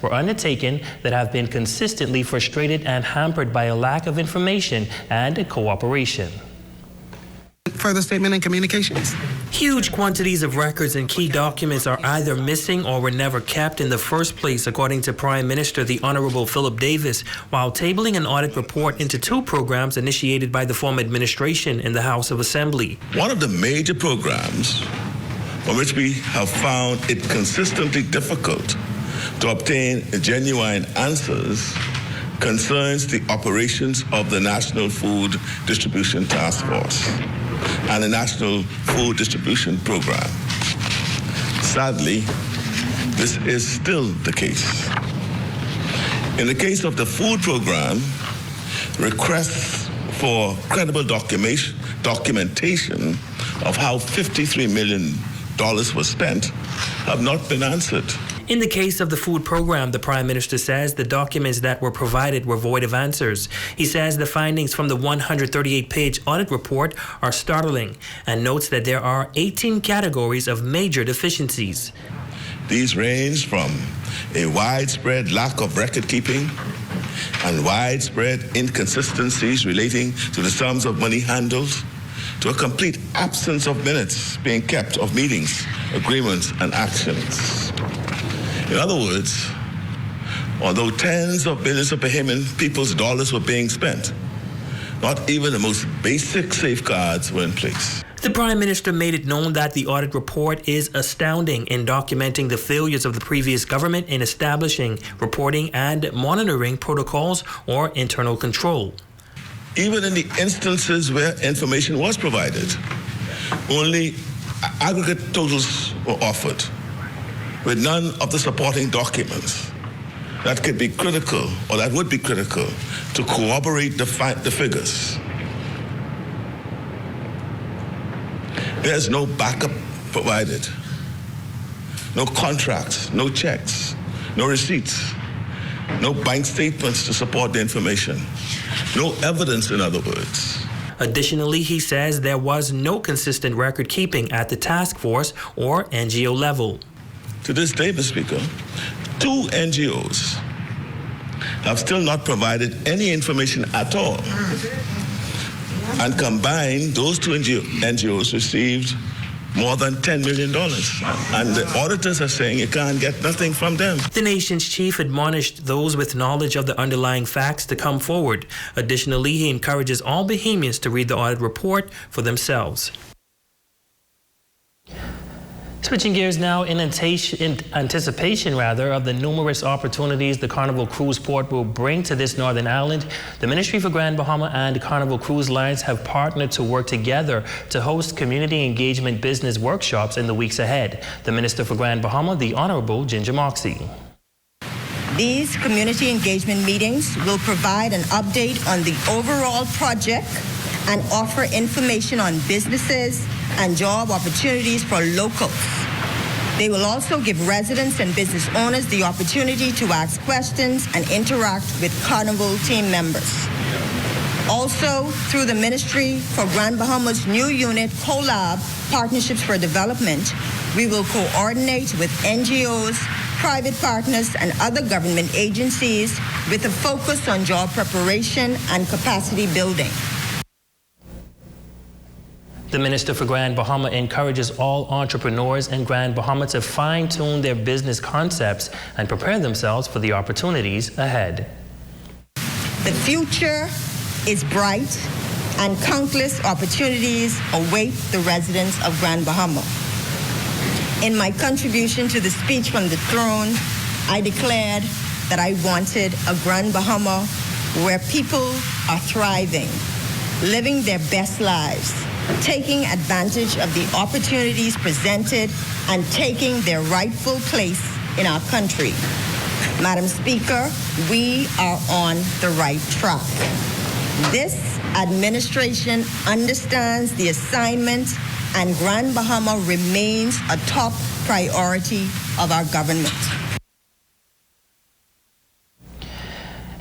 were undertaken that have been consistently frustrated and hampered by a lack of information and cooperation. Further statement and communications. Huge quantities of records and key documents are either missing or were never kept in the first place, according to Prime Minister the Honorable Philip Davis, while tabling an audit report into two programs initiated by the former administration in the House of Assembly. One of the major programs for which we have found it consistently difficult to obtain genuine answers concerns the operations of the National Food Distribution Task Force and the National Food Distribution Program. Sadly, this is still the case. In the case of the food program, requests for credible documentation of how $53 million was spent have not been answered. In the case of the food program, the Prime Minister says the documents that were provided were void of answers. He says the findings from the 138-page audit report are startling and notes that there are 18 categories of major deficiencies. These range from a widespread lack of record keeping and widespread inconsistencies relating to the sums of money handled, to a complete absence of minutes being kept of meetings, agreements, and actions. In other words, although tens of billions of Bahamian people's dollars were being spent, not even the most basic safeguards were in place. The Prime Minister made it known that the audit report is astounding in documenting the failures of the previous government in establishing, reporting, and monitoring protocols or internal control. Even in the instances where information was provided, only aggregate totals were offered, with none of the supporting documents that could be critical or that would be critical to corroborate the figures. There's no backup provided, no contracts, no checks, no receipts, no bank statements to support the information, no evidence, in other words. Additionally, he says there was no consistent record keeping at the task force or NGO level. To this day, Mr. Speaker, two NGOs have still not provided any information at all. And combined, those two NGOs received more than $10 million. And the auditors are saying you can't get nothing from them. The nation's chief admonished those with knowledge of the underlying facts to come forward. Additionally, he encourages all Bahamians to read the audit report for themselves. Switching gears now, in anticipation of the numerous opportunities the Carnival Cruise Port will bring to this northern island, the Ministry for Grand Bahama and Carnival Cruise Lines have partnered to work together to host community engagement business workshops in the weeks ahead. The Minister for Grand Bahama, the Honorable Ginger Moxie. These community engagement meetings will provide an update on the overall project and offer information on businesses and job opportunities for locals. They will also give residents and business owners the opportunity to ask questions and interact with Carnival team members. Also, through the Ministry for Grand Bahama's new unit, CoLab, Partnerships for Development, we will coordinate with NGOs, private partners, and other government agencies with a focus on job preparation and capacity building. The Minister for Grand Bahama encourages all entrepreneurs in Grand Bahama to fine-tune their business concepts and prepare themselves for the opportunities ahead. The future is bright and countless opportunities await the residents of Grand Bahama. In my contribution to the speech from the throne, I declared that I wanted a Grand Bahama where people are thriving, living their best lives, taking advantage of the opportunities presented and taking their rightful place in our country. Madam Speaker, we are on the right track. This administration understands the assignment, and Grand Bahama remains a top priority of our government.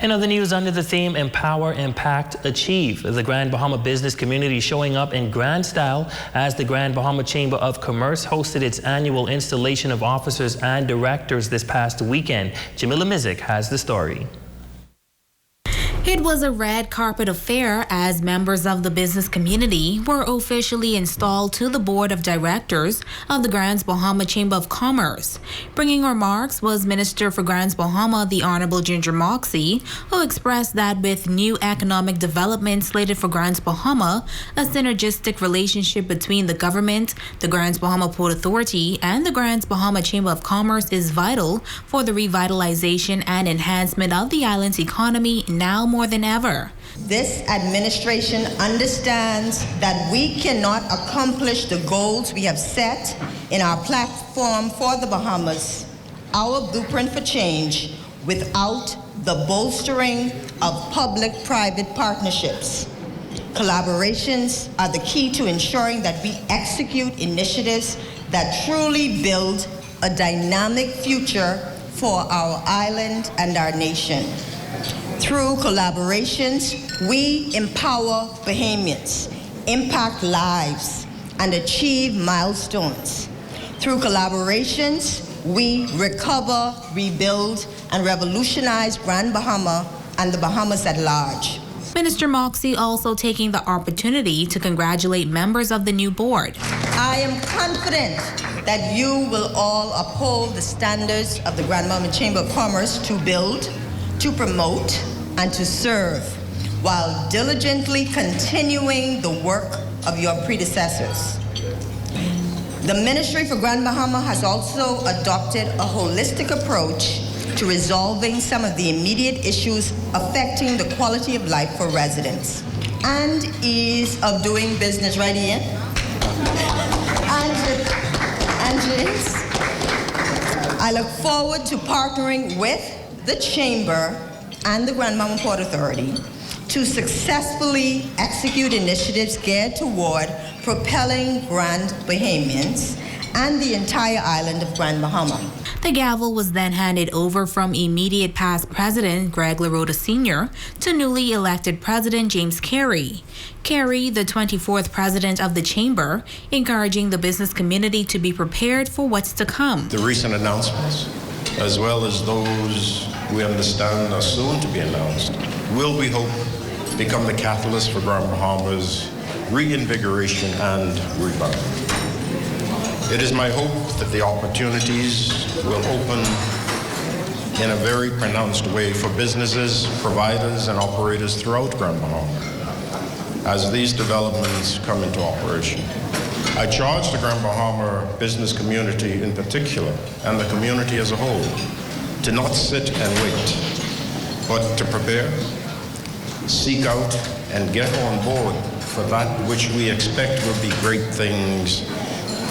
In other news, under the theme Empower, Impact, Achieve, the Grand Bahama business community showing up in grand style as the Grand Bahama Chamber of Commerce hosted its annual installation of officers and directors this past weekend. Jamila Mizik has the story. It was a red carpet affair as members of the business community were officially installed to the board of directors of the Grand Bahama Chamber of Commerce. Bringing remarks was Minister for Grand Bahama, the Honorable Ginger Moxie, who expressed that with new economic development slated for Grand Bahama, a synergistic relationship between the government, the Grand Bahama Port Authority, and the Grand Bahama Chamber of Commerce is vital for the revitalization and enhancement of the island's economy now more than ever. This administration understands that we cannot accomplish the goals we have set in our platform for the Bahamas, our blueprint for change, without the bolstering of public-private partnerships. Collaborations are the key to ensuring that we execute initiatives that truly build a dynamic future for our island and our nation. Through collaborations, we empower Bahamians, impact lives, and achieve milestones. Through collaborations, we recover, rebuild, and revolutionize Grand Bahama and the Bahamas at large. Minister Moxie also taking the opportunity to congratulate members of the new board. I am confident that you will all uphold the standards of the Grand Bahama Chamber of Commerce to build, to promote, and to serve, while diligently continuing the work of your predecessors. The Ministry for Grand Bahama has also adopted a holistic approach to resolving some of the immediate issues affecting the quality of life for residents and ease of doing business, right, Ian? And James, I look forward to partnering with the Chamber and the Grand Bahama Port Authority to successfully execute initiatives geared toward propelling Grand Bahamians and the entire island of Grand Bahama. The gavel was then handed over from immediate past President Greg LaRota Sr. to newly elected President James Carey. Carey, the 24th President of the Chamber, encouraging the business community to be prepared for what's to come. The recent announcements, as well as those we understand are soon to be announced, will, we hope, become the catalyst for Grand Bahama's reinvigoration and rebound. It is my hope that the opportunities will open in a very pronounced way for businesses, providers, and operators throughout Grand Bahama as these developments come into operation. I charge the Grand Bahama business community in particular, and the community as a whole, to not sit and wait, but to prepare, seek out, and get on board for that which we expect will be great things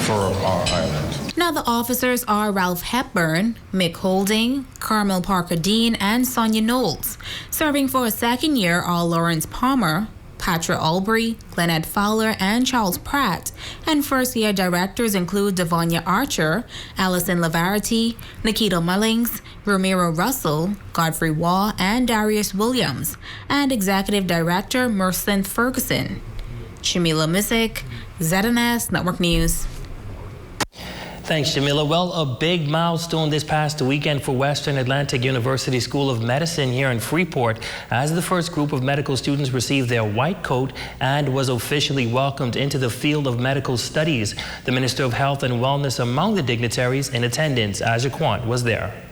for our island. Now the officers are Ralph Hepburn, Mick Holding, Carmel Parker Dean, and Sonia Knowles. Serving for a second year are Lawrence Palmer, Patra Albury, Glenette Fowler, and Charles Pratt. And first-year directors include Devonia Archer, Allison Lavarity, Nikita Mullings, Ramiro Russell, Godfrey Waugh, and Darius Williams. And executive director Mercent Ferguson. Jamila Mizik, ZNS Network News. Thanks, Jamila. Well, a big milestone this past weekend for Western Atlantic University School of Medicine here in Freeport, as the first group of medical students received their white coat and was officially welcomed into the field of medical studies. The Minister of Health and Wellness among the dignitaries in attendance, Aja Quant, was there.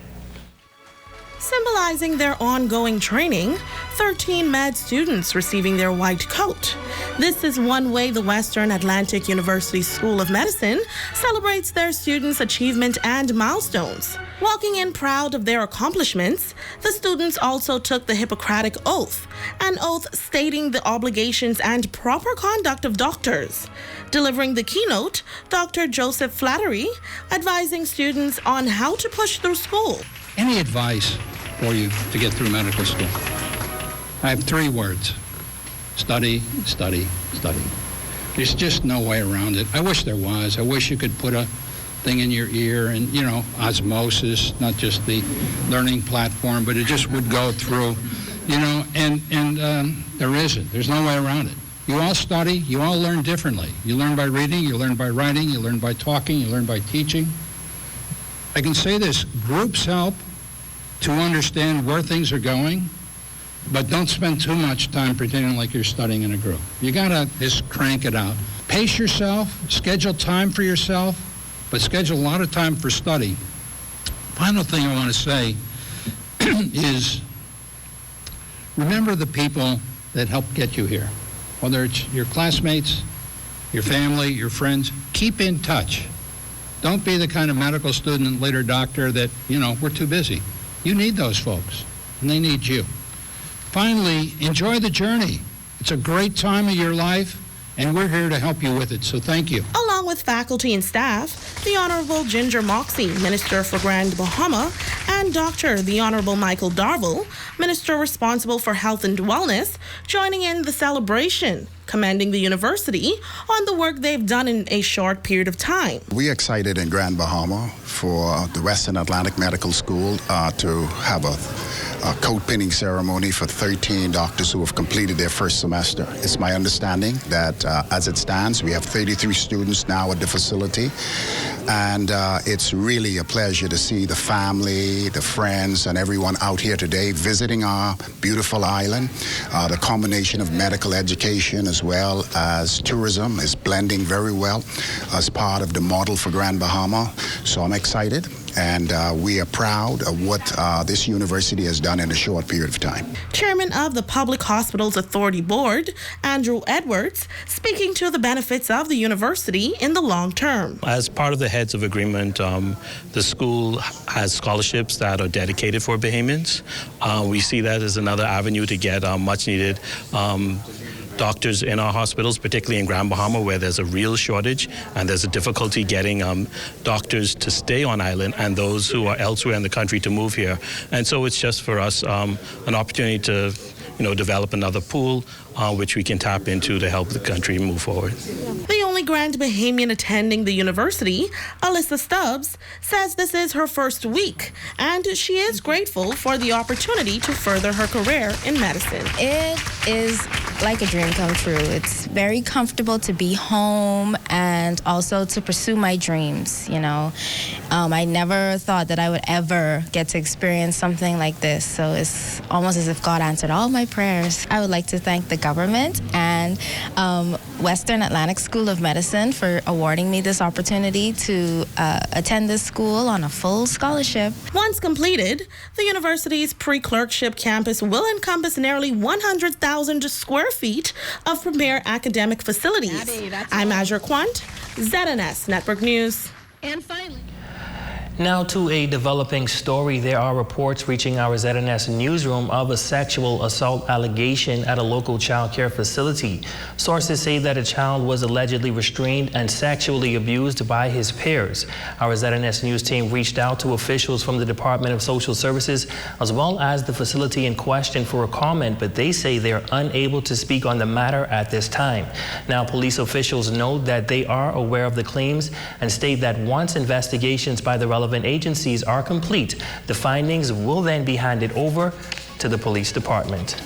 Symbolizing their ongoing training, 13 med students receiving their white coat. This is one way the Western Atlantic University School of Medicine celebrates their students' achievement and milestones. Walking in proud of their accomplishments, the students also took the Hippocratic Oath, an oath stating the obligations and proper conduct of doctors. Delivering the keynote, Dr. Joseph Flattery advising students on how to push through school. Any advice for you to get through medical school? I have 3 words. Study, study, study. There's just no way around it. I wish there was. I wish you could put a thing in your ear and, you know, osmosis, not just the learning platform, but it just would go through You know, and there isn't. There's no way around it. You all study. You all learn differently. You learn by reading. You learn by writing. You learn by talking. You learn by teaching. I can say this. Groups help to understand where things are going, but don't spend too much time pretending like you're studying in a group. You got to just crank it out. Pace yourself. Schedule time for yourself, but schedule a lot of time for study. Final thing I want to say is remember the people that helped get you here. Whether it's your classmates, your family, your friends, keep in touch. Don't be the kind of medical student and later doctor that, you know, we're too busy. You need those folks, and they need you. Finally, enjoy the journey. It's a great time of your life, and we're here to help you with it, so thank you. Along with faculty and staff, the Honorable Ginger Moxie, Minister for Grand Bahama, and Dr. the Honorable Michael Darville, Minister responsible for Health and Wellness, joining in the celebration, commending the university on the work they've done in a short period of time. We're excited in Grand Bahama for the Western Atlantic Medical School to have a coat pinning ceremony for 13 doctors who have completed their first semester. It's my understanding that as it stands, we have 33 students now at the facility, and it's really a pleasure to see the family, the friends, and everyone out here today visiting our beautiful island. The combination of medical education as well as tourism is blending very well as part of the model for Grand Bahama. So I'm excited, and we are proud of what this university has done in a short period of time. Chairman of the Public Hospitals Authority Board, Andrew Edwards, speaking to the benefits of the university in the long term. As part of the Heads of Agreement, the school has scholarships that are dedicated for Bahamians. We see that as another avenue to get much needed doctors in our hospitals, particularly in Grand Bahama, where there's a real shortage and there's a difficulty getting doctors to stay on island and those who are elsewhere in the country to move here. And so it's just for us an opportunity to, develop another pool which we can tap into to help the country move forward. The only Grand Bahamian attending the university, Alyssa Stubbs, says this is her first week, and she is grateful for the opportunity to further her career in medicine. It is like a dream come true. It's very comfortable to be home and also to pursue my dreams, I never thought that I would ever get to experience something like this, so it's almost as if God answered all my prayers. I would like to thank the government and Western Atlantic School of Medicine for awarding me this opportunity to attend this school on a full scholarship. Once completed, the university's pre-clerkship campus will encompass nearly 100,000 square feet of premier academic facilities. I'm Azure Quant, ZNS Network News. And finally, now to a developing story. There are reports reaching our ZNS newsroom of a sexual assault allegation at a local child care facility. Sources say that a child was allegedly restrained and sexually abused by his peers. Our ZNS news team reached out to officials from the Department of Social Services as well as the facility in question for a comment, but they say they're unable to speak on the matter at this time. Now, police officials note that they are aware of the claims and state that once investigations by the relevant agencies are complete, the findings will then be handed over to the police department.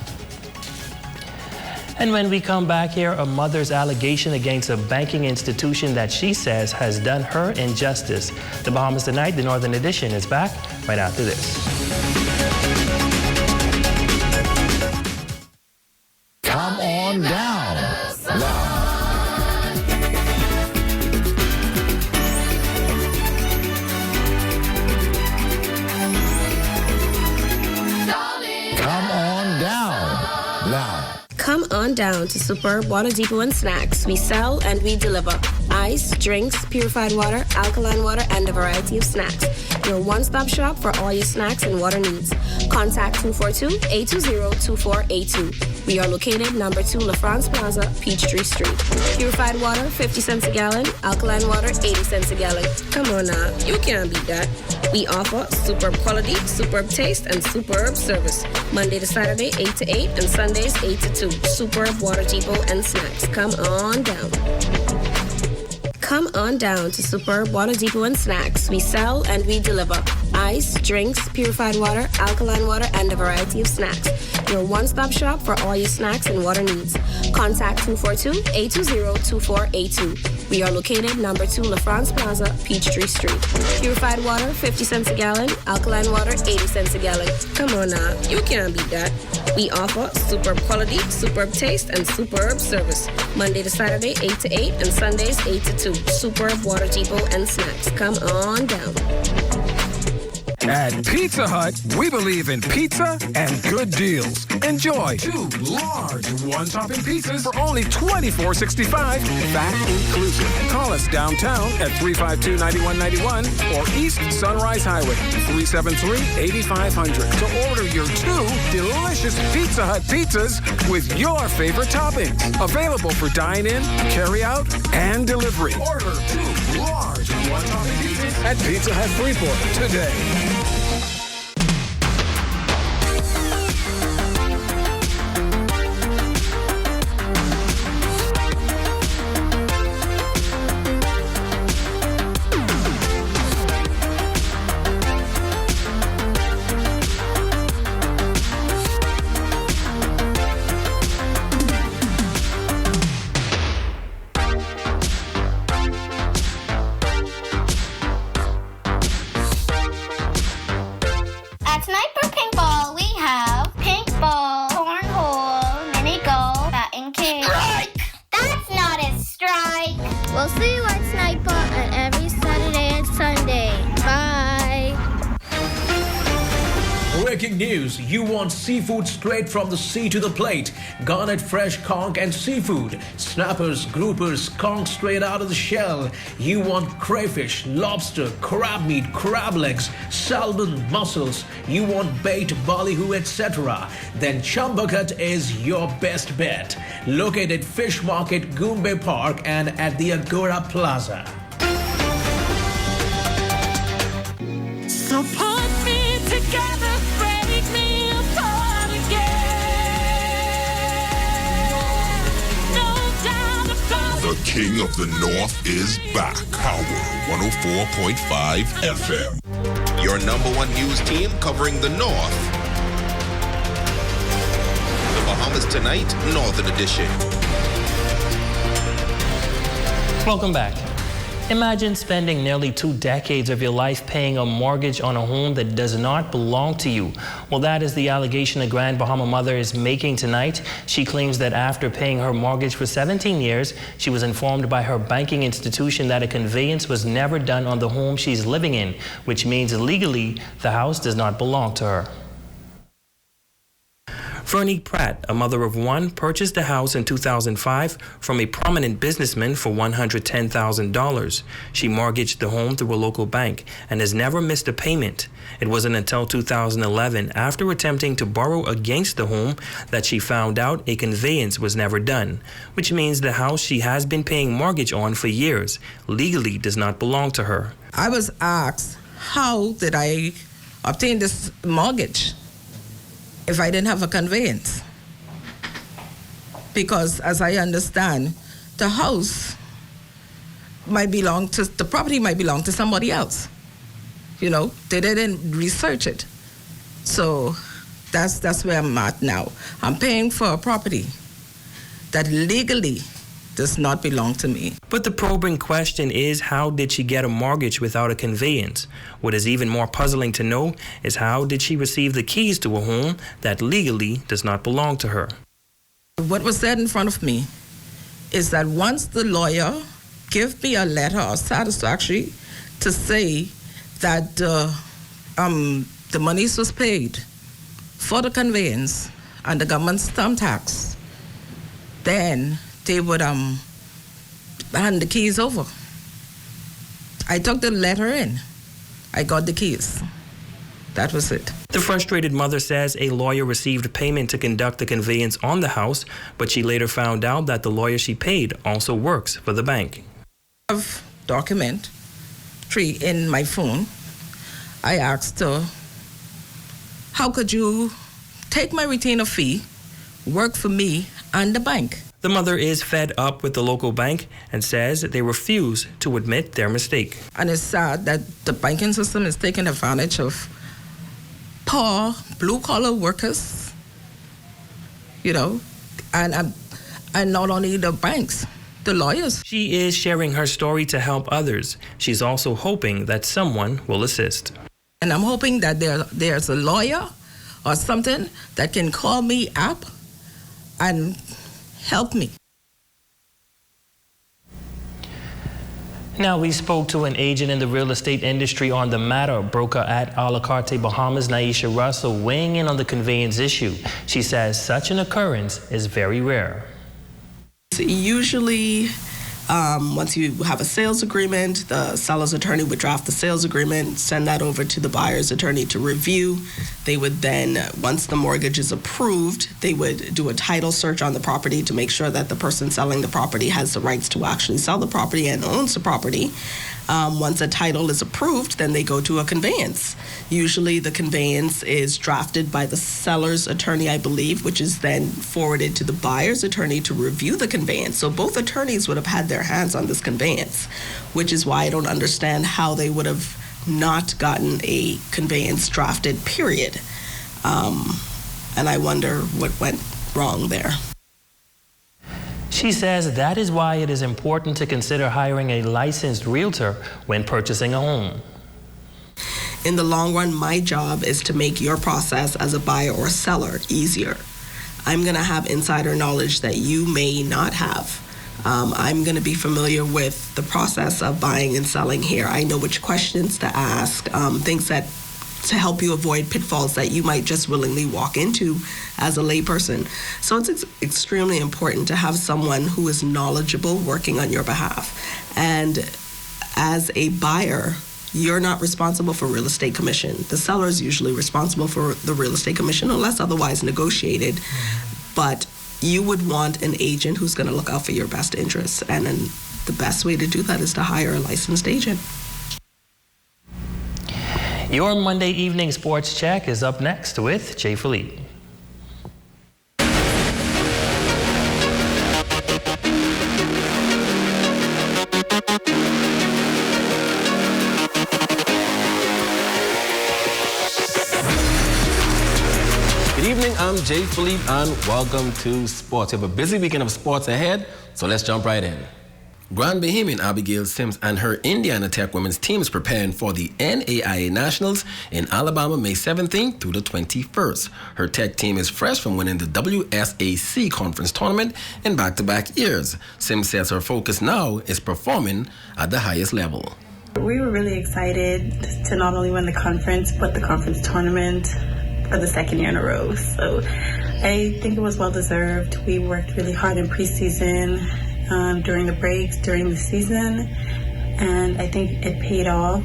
And when we come back here, a mother's allegation against a banking institution that she says has done her injustice. The Bahamas Tonight, the Northern Edition, is back right after this. Come on down. Come on down to Superb Water Depot and Snacks. We sell and we deliver ice, drinks, purified water, alkaline water, and a variety of snacks. Your one-stop shop for all your snacks and water needs. Contact 242-820-2482. We are located number 2 La France Plaza, Peachtree Street. Purified water, 50 cents a gallon. Alkaline water, 80 cents a gallon. Come on now, you can't beat that. We offer superb quality, superb taste, and superb service. Monday to Saturday, 8 to 8, and Sundays, 8 to 2. Superb Water Depot and Snacks. Come on down. Come on down to Superb Water Depot and Snacks. We sell and we deliver ice, drinks, purified water, alkaline water, and a variety of snacks. your one-stop shop for all your snacks and water needs. Contact 242-820-2482. We are located number 2 La France Plaza, Peachtree Street. Purified water, 50 cents a gallon. Alkaline water, 80 cents a gallon. Come on now, you can't beat that. We offer superb quality, superb taste, and superb service. Monday to Saturday, 8 to 8, and Sundays, 8 to 2. Superb water depot and snacks. Come on down. At Pizza Hut, we believe in pizza and good deals. Enjoy 2 large one-topping pizzas for only $24.65, VAT inclusive. Call us downtown at 352-9191 or East Sunrise Highway, 373-8500 to order your 2 delicious Pizza Hut pizzas with your favorite toppings. Available for dine-in, carry-out, and delivery. Order 2 large one-topping pizzas at Pizza Hut Freeport today. We'll see you at Sniper on every Saturday and Sunday. Bye. Breaking news. You want seafood straight from the sea to the plate. Garnet fresh conch and seafood. Snappers, groupers, conch straight out of the shell. You want crayfish, lobster, crab meat, crab legs, salmon, mussels. You want bait, ballyhoo, etc. Then Chumbucket is your best bet. Located Fish Market, Goombay Park and at the Agora Plaza. Support me together, break me apart again. No doubt about it. The King of the North is back. Power 104.5 FM. Your #1 news team covering the North. The Bahamas Tonight, Northern Edition. Welcome back. Imagine spending nearly 2 decades of your life paying a mortgage on a home that does not belong to you. Well, that is the allegation a Grand Bahama mother is making tonight. She claims that after paying her mortgage for 17 years, she was informed by her banking institution that a conveyance was never done on the home she's living in, which means legally the house does not belong to her. Fernie Pratt, a mother of 1, purchased the house in 2005 from a prominent businessman for $110,000. She mortgaged the home through a local bank and has never missed a payment. It wasn't until 2011, after attempting to borrow against the home, that she found out a conveyance was never done, which means the house she has been paying mortgage on for years legally does not belong to her. I was asked, how did I obtain this mortgage if I didn't have a conveyance? Because as I understand, the house might belong to, the property might belong to somebody else. You know, they didn't research it. So that's where I'm at now. I'm paying for a property that legally does not belong to me. But the probing question is, how did she get a mortgage without a conveyance? What is even more puzzling to know is, how did she receive the keys to a home that legally does not belong to her? What was said in front of me is that once the lawyer gave me a letter of satisfactory to say that the monies was paid for the conveyance and the government stamp tax, then they would hand the keys over. I took the letter in. I got the keys. That was it. The frustrated mother says a lawyer received payment to conduct the conveyance on the house, but she later found out that the lawyer she paid also works for the bank. I have document 3 in my phone. I asked her, how could you take my retainer fee, work for me and the bank? The mother is fed up with the local bank and says they refuse to admit their mistake. And it's sad that the banking system is taking advantage of poor blue-collar workers and not only the banks, the lawyers. She is sharing her story to help others. She's also hoping that someone will assist. And I'm hoping that there's a lawyer or something that can call me up and help me. Now, we spoke to an agent in the real estate industry on the matter, broker at A La Carte Bahamas, Naisha Russell, weighing in on the conveyance issue. She says such an occurrence is very rare. Usually, once you have a sales agreement, the seller's attorney would draft the sales agreement, send that over to the buyer's attorney to review. They would then, once the mortgage is approved, they would do a title search on the property to make sure that the person selling the property has the rights to actually sell the property and owns the property. Once a title is approved, then they go to a conveyance. Usually the conveyance is drafted by the seller's attorney, I believe, which is then forwarded to the buyer's attorney to review the conveyance. So both attorneys would have had their hands on this conveyance, which is why I don't understand how they would have not gotten a conveyance drafted, period. And I wonder what went wrong there. She says that is why it is important to consider hiring a licensed realtor when purchasing a home. In the long run, my job is to make your process as a buyer or seller easier. I'm going to have insider knowledge that you may not have. I'm going to be familiar with the process of buying and selling here. I know which questions to ask, things that to help you avoid pitfalls that you might just willingly walk into as a layperson. So it's extremely important to have someone who is knowledgeable working on your behalf. And as a buyer, you're not responsible for real estate commission. The seller is usually responsible for the real estate commission unless otherwise negotiated. But you would want an agent who's going to look out for your best interests. And then the best way to do that is to hire a licensed agent. Your Monday evening sports check is up next with Jay Philippe. Good evening, I'm Jay Philippe and welcome to sports. We have a busy weekend of sports ahead, so let's jump right in. Grand Bahamian Abigail Sims and her Indiana Tech women's team is preparing for the NAIA Nationals in Alabama, May 17th through the 21st. Her Tech team is fresh from winning the WSAC conference tournament in back-to-back years. Sims says her focus now is performing at the highest level. We were really excited to not only win the conference, but the conference tournament for the second year in a row. So I think it was well-deserved. We worked really hard in preseason, during the breaks, during the season, and I think it paid off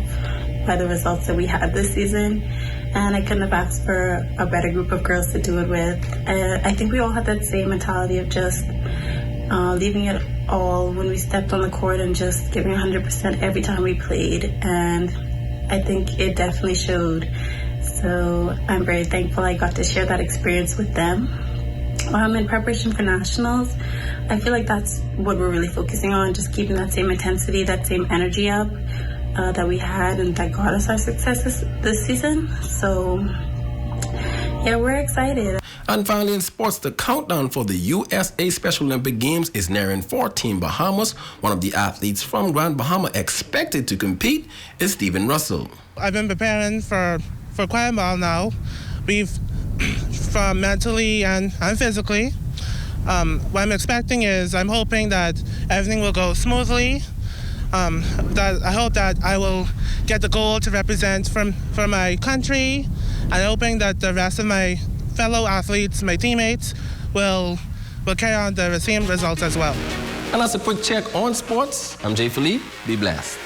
by the results that we had this season, and I couldn't have asked for a better group of girls to do it with. I think we all had that same mentality of just leaving it all when we stepped on the court and just giving 100% every time we played, and I think it definitely showed. So I'm very thankful I got to share that experience with them. In preparation for nationals, I feel like that's what we're really focusing on, just keeping that same intensity, that same energy up that we had and that got us our success this season. So, yeah, we're excited. And finally in sports, the countdown for the USA Special Olympic Games is nearing 14 Bahamas. One of the athletes from Grand Bahama expected to compete is Stephen Russell. I've been preparing for quite a while now. From mentally and physically. What I'm expecting is I'm hoping that everything will go smoothly. That I hope that I will get the gold to represent for my country, and hoping that the rest of my fellow athletes, my teammates, will carry on the same results as well. And that's a quick check on sports. I'm Jay Philippe. Be blessed.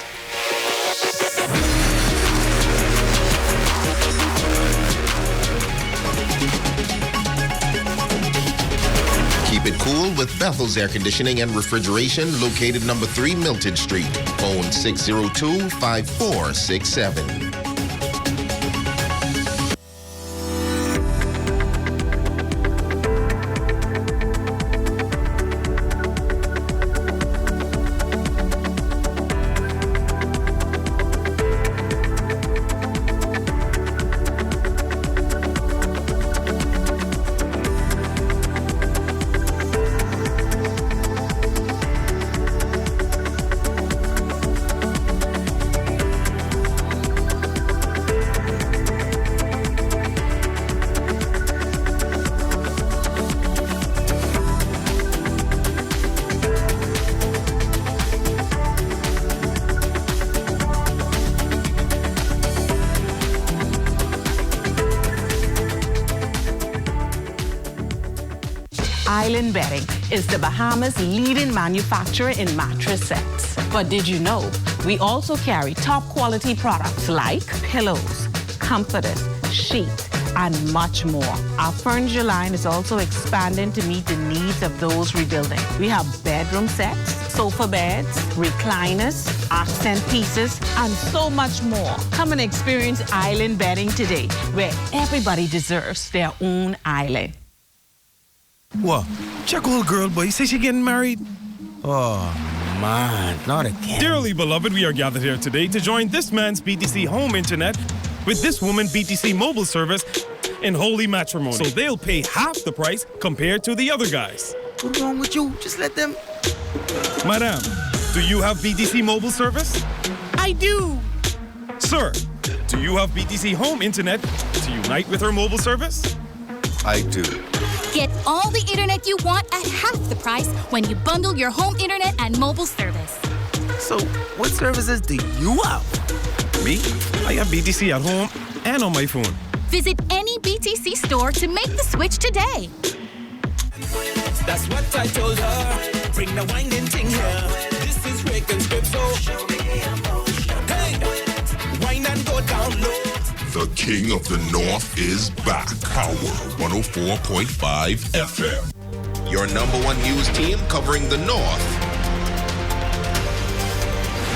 Keep it cool with Bethel's Air Conditioning and Refrigeration, located number 3 Milton Street. Phone 602-5467. Island Bedding is the Bahamas' leading manufacturer in mattress sets. But did you know we also carry top quality products like pillows, comforters, sheets, and much more. Our furniture line is also expanding to meet the needs of those rebuilding. We have bedroom sets, sofa beds, recliners, accent pieces, and so much more. Come and experience Island Bedding today, where everybody deserves their own island. What? Check old girl, boy. You say she getting married? Oh, man, not again. Dearly beloved, we are gathered here today to join this man's BTC home internet with this woman BTC mobile service in holy matrimony. So they'll pay half the price compared to the other guys. What's wrong with you? Just let them... Madam, do you have BTC mobile service? I do. Sir, do you have BTC home internet to unite with her mobile service? I do. Get all the internet you want at half the price when you bundle your home internet and mobile service. So, what services do you have? Me? I have BTC at home and on my phone. Visit any BTC store to make the switch today. That's what I told her. Bring the winding thing here. This is Rick and Script, so show me emotion. Hey, wind and go down low. The King of the North is back. Power 104.5 FM. Your number one news team covering the North.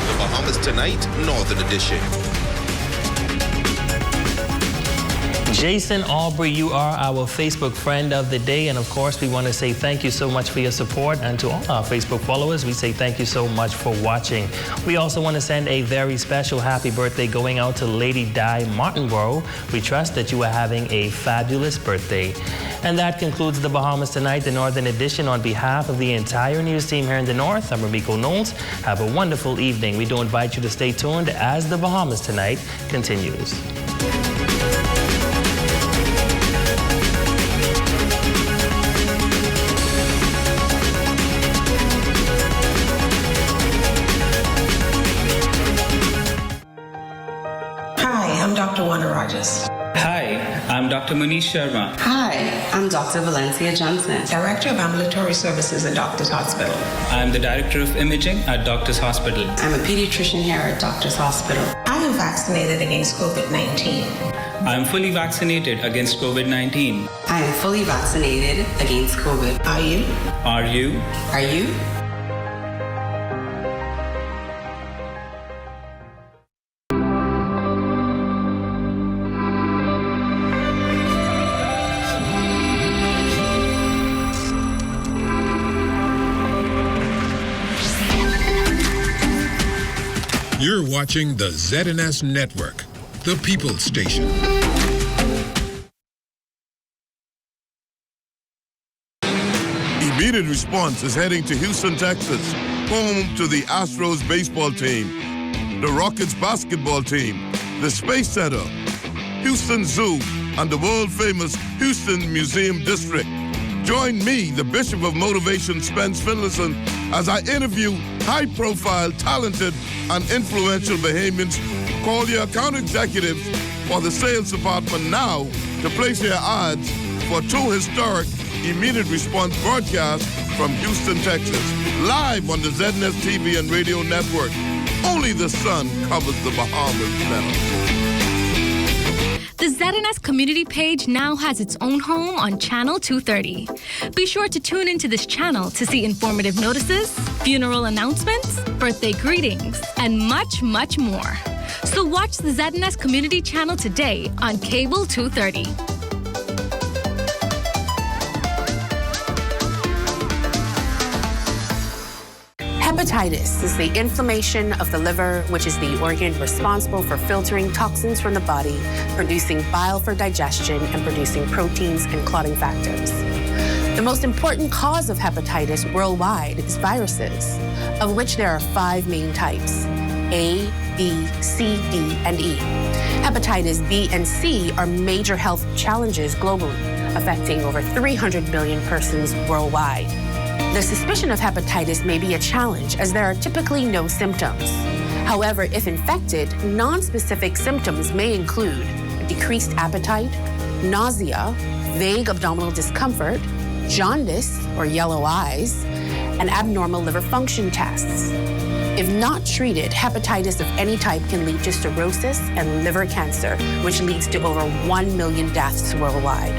The Bahamas Tonight, Northern Edition. Jason Aubrey, you are our Facebook friend of the day. And of course, we want to say thank you so much for your support. And to all our Facebook followers, we say thank you so much for watching. We also want to send a very special happy birthday going out to Lady Di Martinborough. We trust that you are having a fabulous birthday. And that concludes the Bahamas Tonight, the Northern Edition. On behalf of the entire news team here in the North, I'm Ramiko Knowles. Have a wonderful evening. We do invite you to stay tuned as the Bahamas Tonight continues. I'm Dr. Wanda Rogers. Hi, I'm Dr. Manish Sharma. Hi, I'm Dr. Valencia Johnson, Director of Ambulatory Services at Doctors Hospital. I'm the Director of Imaging at Doctors Hospital. I'm a pediatrician here at Doctors Hospital. I am vaccinated against COVID-19. I'm fully vaccinated against COVID-19. I am fully vaccinated against COVID. Are you? Are you? Are you? You're watching the ZNS Network, the People's Station. Immediate Response is heading to Houston, Texas, home to the Astros baseball team, the Rockets basketball team, the Space Center, Houston Zoo, and the world-famous Houston Museum District. Join me, the Bishop of Motivation, Spence Finlayson, as I interview high-profile, talented, and influential Bahamians. Call your account executives or the sales department now to place your ads for 2 historic immediate response broadcasts from Houston, Texas. Live on the ZNS TV and radio network. Only the sun covers the Bahamas better. The ZNS community page now has its own home on Channel 230. Be sure to tune into this channel to see informative notices, funeral announcements, birthday greetings, and much, much more. So watch the ZNS community channel today on Cable 230. Hepatitis is the inflammation of the liver, which is the organ responsible for filtering toxins from the body, producing bile for digestion, and producing proteins and clotting factors. The most important cause of hepatitis worldwide is viruses, of which there are 5 main types: A, B, C, D, and E. Hepatitis B and C are major health challenges globally, affecting over 300 million persons worldwide. The suspicion of hepatitis may be a challenge, as there are typically no symptoms. However, if infected, non-specific symptoms may include decreased appetite, nausea, vague abdominal discomfort, jaundice, or yellow eyes, and abnormal liver function tests. If not treated, hepatitis of any type can lead to cirrhosis and liver cancer, which leads to over 1 million deaths worldwide.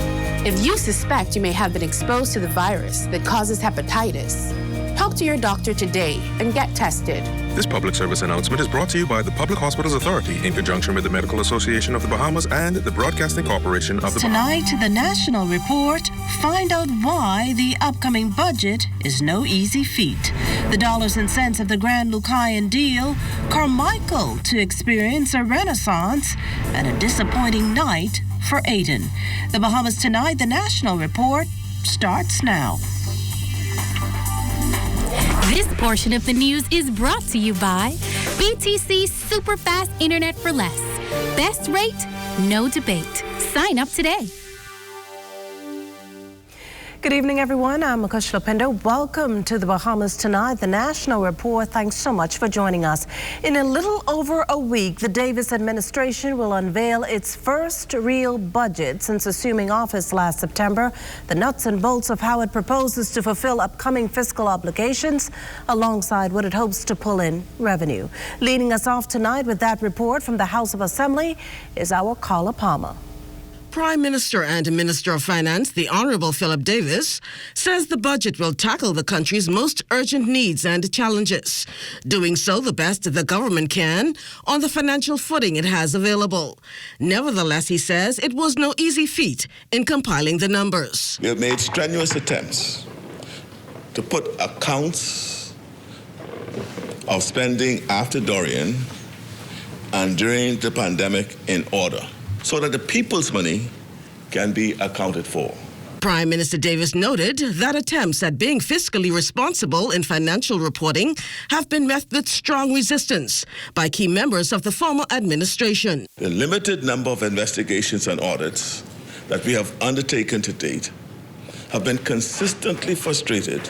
If you suspect you may have been exposed to the virus that causes hepatitis, talk to your doctor today and get tested. This public service announcement is brought to you by the Public Hospitals Authority in conjunction with the Medical Association of the Bahamas and the Broadcasting Corporation of the Bahamas. Tonight, the National Report, find out why the upcoming budget is no easy feat. The dollars and cents of the Grand Lucayan deal, Carmichael to experience a renaissance, and a disappointing night for Aiden. The Bahamas Tonight, the National Report, starts now. This portion of the news is brought to you by BTC Super Fast Internet for Less. Best rate, no debate. Sign up today. Good evening, everyone. I'm Makush Lopendo. Welcome to the Bahamas Tonight, the National Report. Thanks so much for joining us. In a little over a week, the Davis administration will unveil its first real budget since assuming office last September. The nuts and bolts of how it proposes to fulfill upcoming fiscal obligations alongside what it hopes to pull in revenue. Leading us off tonight with that report from the House of Assembly is our Carla Palmer. Prime Minister and Minister of Finance, the Honourable Philip Davis, says the budget will tackle the country's most urgent needs and challenges, doing so the best the government can on the financial footing it has available. Nevertheless, he says it was no easy feat in compiling the numbers. We have made strenuous attempts to put accounts of spending after Dorian and during the pandemic in order, so that the people's money can be accounted for. Prime Minister Davis noted that attempts at being fiscally responsible in financial reporting have been met with strong resistance by key members of the former administration. The limited number of investigations and audits that we have undertaken to date have been consistently frustrated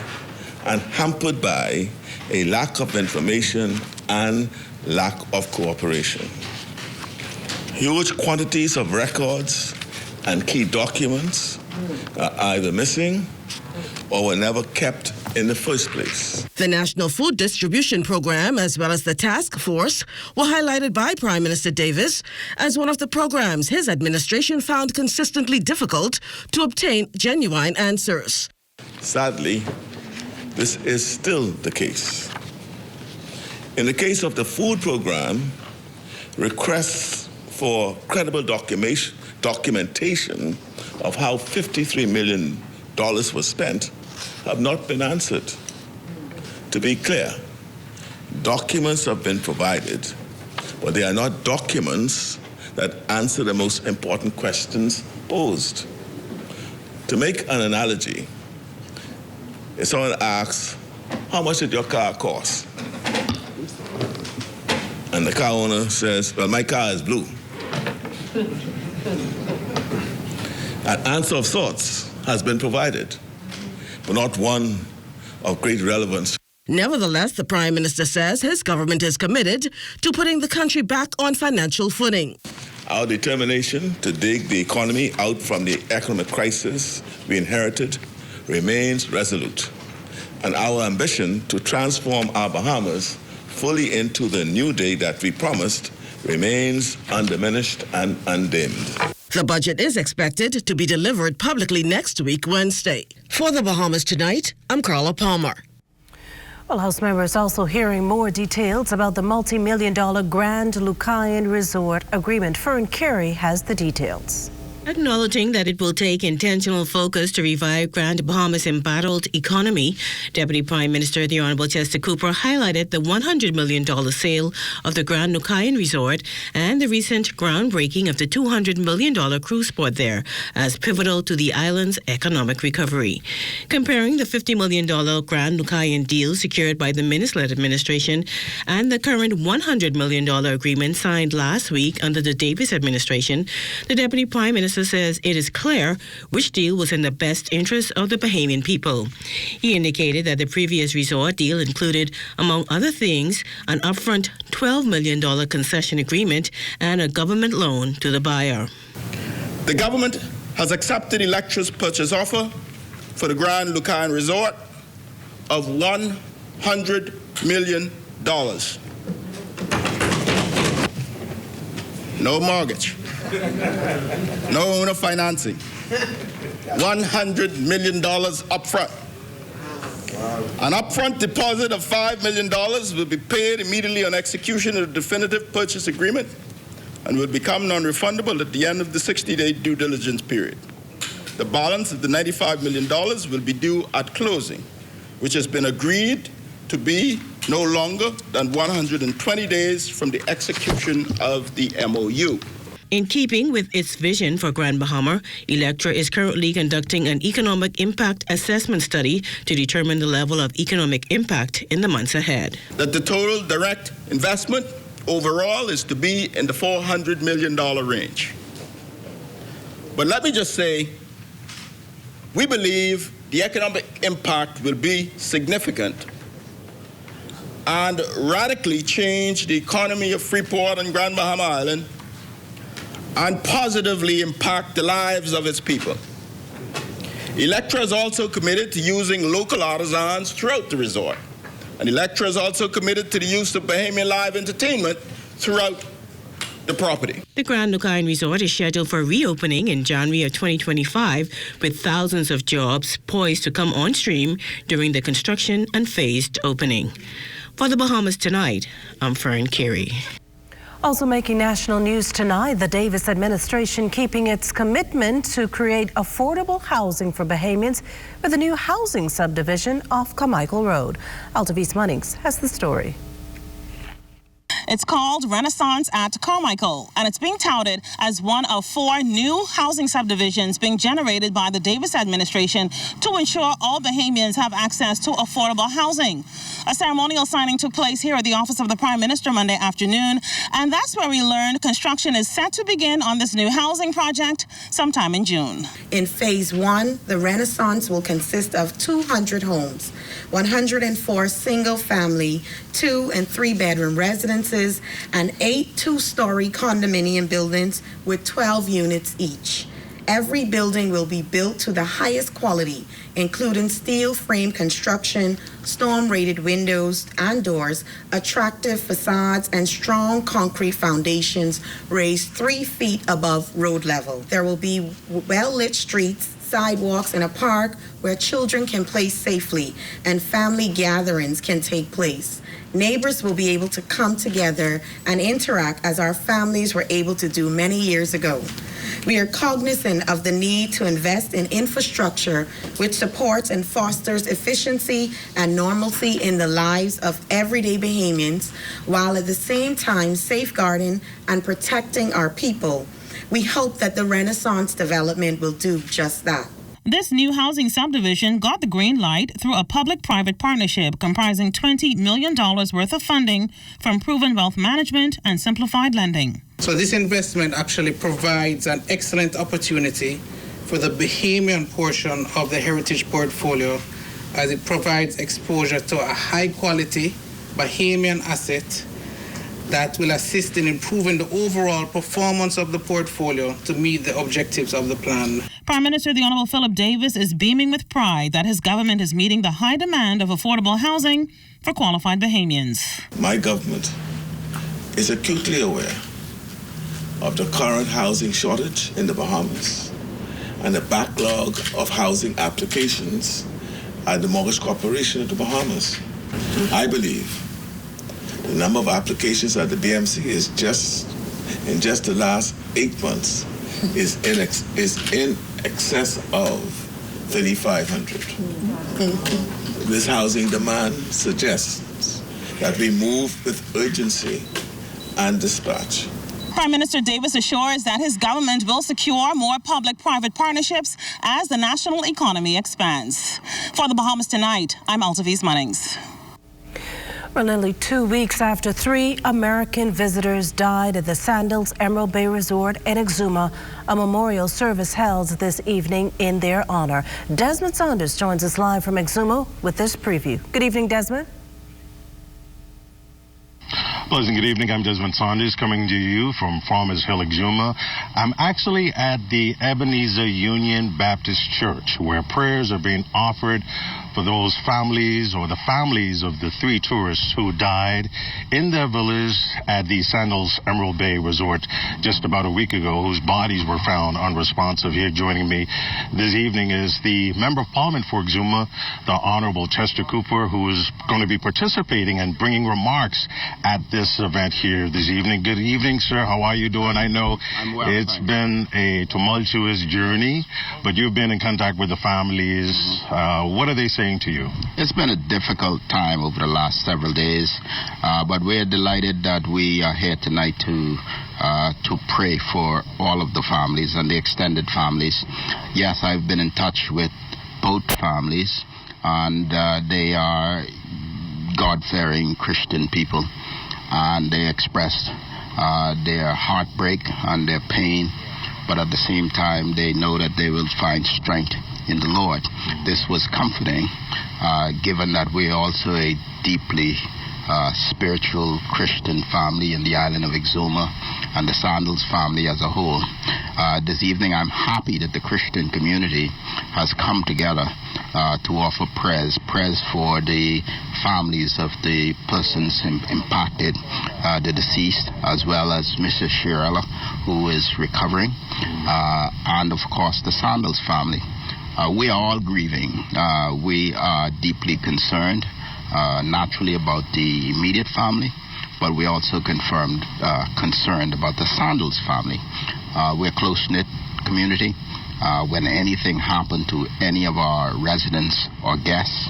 and hampered by a lack of information and lack of cooperation. Huge quantities of records and key documents are either missing or were never kept in the first place. The National Food Distribution Program, as well as the task force, were highlighted by Prime Minister Davis as one of the programs his administration found consistently difficult to obtain genuine answers. Sadly, this is still the case. In the case of the food program, requests for credible documentation of how $53 million was spent have not been answered. To be clear, documents have been provided, but they are not documents that answer the most important questions posed. To make an analogy, if someone asks, how much did your car cost? And the car owner says, well, my car is blue. An answer of sorts has been provided, but not one of great relevance. Nevertheless, the Prime Minister says his government is committed to putting the country back on financial footing. Our determination to dig the economy out from the economic crisis we inherited remains resolute, and our ambition to transform our Bahamas fully into the new day that we promised remains undiminished and undimmed. The budget is expected to be delivered publicly next week, Wednesday. For the Bahamas Tonight, I'm Carla Palmer. Well, House members also hearing more details about the multi-million-dollar Grand Lucayan Resort agreement. Fern Carey has the details. Acknowledging that it will take intentional focus to revive Grand Bahamas' embattled economy, Deputy Prime Minister the Honourable Chester Cooper highlighted the $100 million sale of the Grand Lucayan Resort and the recent groundbreaking of the $200 million cruise port there as pivotal to the island's economic recovery. Comparing the $50 million Grand Lucayan deal secured by the Minister-led administration and the current $100 million agreement signed last week under the Davis administration, the Deputy Prime Minister says it is clear which deal was in the best interest of the Bahamian people. He indicated that the previous resort deal included, among other things, an upfront $12 million concession agreement and a government loan to the buyer. The government has accepted Electra's purchase offer for the Grand Lucayan Resort of $100 million. No mortgage, no owner financing, $100 million upfront. An upfront deposit of $5 million will be paid immediately on execution of the definitive purchase agreement and will become non-refundable at the end of the 60-day due diligence period. The balance of the $95 million will be due at closing, which has been agreed to be no longer than 120 days from the execution of the MOU. In keeping with its vision for Grand Bahama, Electra is currently conducting an economic impact assessment study to determine the level of economic impact in the months ahead. That the total direct investment overall is to be in the $400 million range. But let me just say, we believe the economic impact will be significant and radically change the economy of Freeport and Grand Bahama Island and positively impact the lives of its people. Electra is also committed to using local artisans throughout the resort. And Electra is also committed to the use of Bahamian live entertainment throughout the property. The Grand Lucayan Resort is scheduled for reopening in January of 2025, with thousands of jobs poised to come on stream during the construction and phased opening. For the Bahamas Tonight, I'm Fern Carey. Also making national news tonight, the Davis administration keeping its commitment to create affordable housing for Bahamians with a new housing subdivision off Carmichael Road. Altavis Munnings has the story. It's called Renaissance at Carmichael, and it's being touted as one of 4 new housing subdivisions being generated by the Davis administration to ensure all Bahamians have access to affordable housing. A ceremonial signing took place here at the office of the Prime Minister Monday afternoon, and that's where we learned construction is set to begin on this new housing project sometime in June. In Phase 1, the Renaissance will consist of 200 homes, 104 single-family, 2- and 3-bedroom residences, and 8 two-story condominium buildings with 12 units each. Every building will be built to the highest quality, including steel frame construction, storm-rated windows and doors, attractive facades, and strong concrete foundations raised 3 feet above road level. There will be well-lit streets, sidewalks, and a park where children can play safely and family gatherings can take place. Neighbors will be able to come together and interact as our families were able to do many years ago. We are cognizant of the need to invest in infrastructure which supports and fosters efficiency and normalcy in the lives of everyday Bahamians, while at the same time safeguarding and protecting our people. We hope that the Renaissance development will do just that. This new housing subdivision got the green light through a public-private partnership comprising $20 million worth of funding from Proven Wealth Management and Simplified Lending. So this investment actually provides an excellent opportunity for the Bahamian portion of the heritage portfolio, as it provides exposure to a high-quality Bahamian asset that will assist in improving the overall performance of the portfolio to meet the objectives of the plan. Prime Minister the Honorable Philip Davis is beaming with pride that his government is meeting the high demand of affordable housing for qualified Bahamians. My government is acutely aware of the current housing shortage in the Bahamas and the backlog of housing applications at the Mortgage Corporation of the Bahamas. I believe the number of applications at the BMC is in just the last 8 months is in excess of 3,500. This housing demand suggests that we move with urgency and dispatch. Prime Minister Davis assures that his government will secure more public-private partnerships as the national economy expands. For the Bahamas Tonight, I'm Altavis Munnings. Well, nearly 2 weeks after 3 American visitors died at the Sandals Emerald Bay Resort in Exuma, a memorial service held this evening in their honor. Desmond Saunders joins us live from Exuma with this preview. Good evening, Desmond. Pleasant good evening. I'm Desmond Saunders coming to you from Farmers Hill, Exuma. I'm actually at the Ebenezer Union Baptist Church, where prayers are being offered for those families or the families of the 3 tourists who died in their villas at the Sandals Emerald Bay Resort just about a week ago, whose bodies were found unresponsive. Here joining me this evening is the Member of Parliament for Exuma, the Honorable Chester Cooper, who is going to be participating and bringing remarks at this event here this evening. Good evening, sir. How are you doing? I know it's been a tumultuous journey, but you've been in contact with the families. What are they saying to you? It's been a difficult time over the last several days, but we're delighted that we are here tonight to pray for all of the families and the extended families. Yes, I've been in touch with both families, and they are God-fearing Christian people, and they expressed their heartbreak and their pain, but at the same time they know that they will find strength in the Lord. This was comforting, given that we're also a deeply spiritual Christian family in the island of Exuma and the Sandals family as a whole. This evening I'm happy that the Christian community has come together to offer prayers for the families of the persons impacted, the deceased, as well as Mrs. Shirella, who is recovering, and of course the Sandals family. We are all grieving. We are deeply concerned, naturally, about the immediate family, but we also concerned about the Sandals family. We're a close-knit community. When anything happened to any of our residents or guests,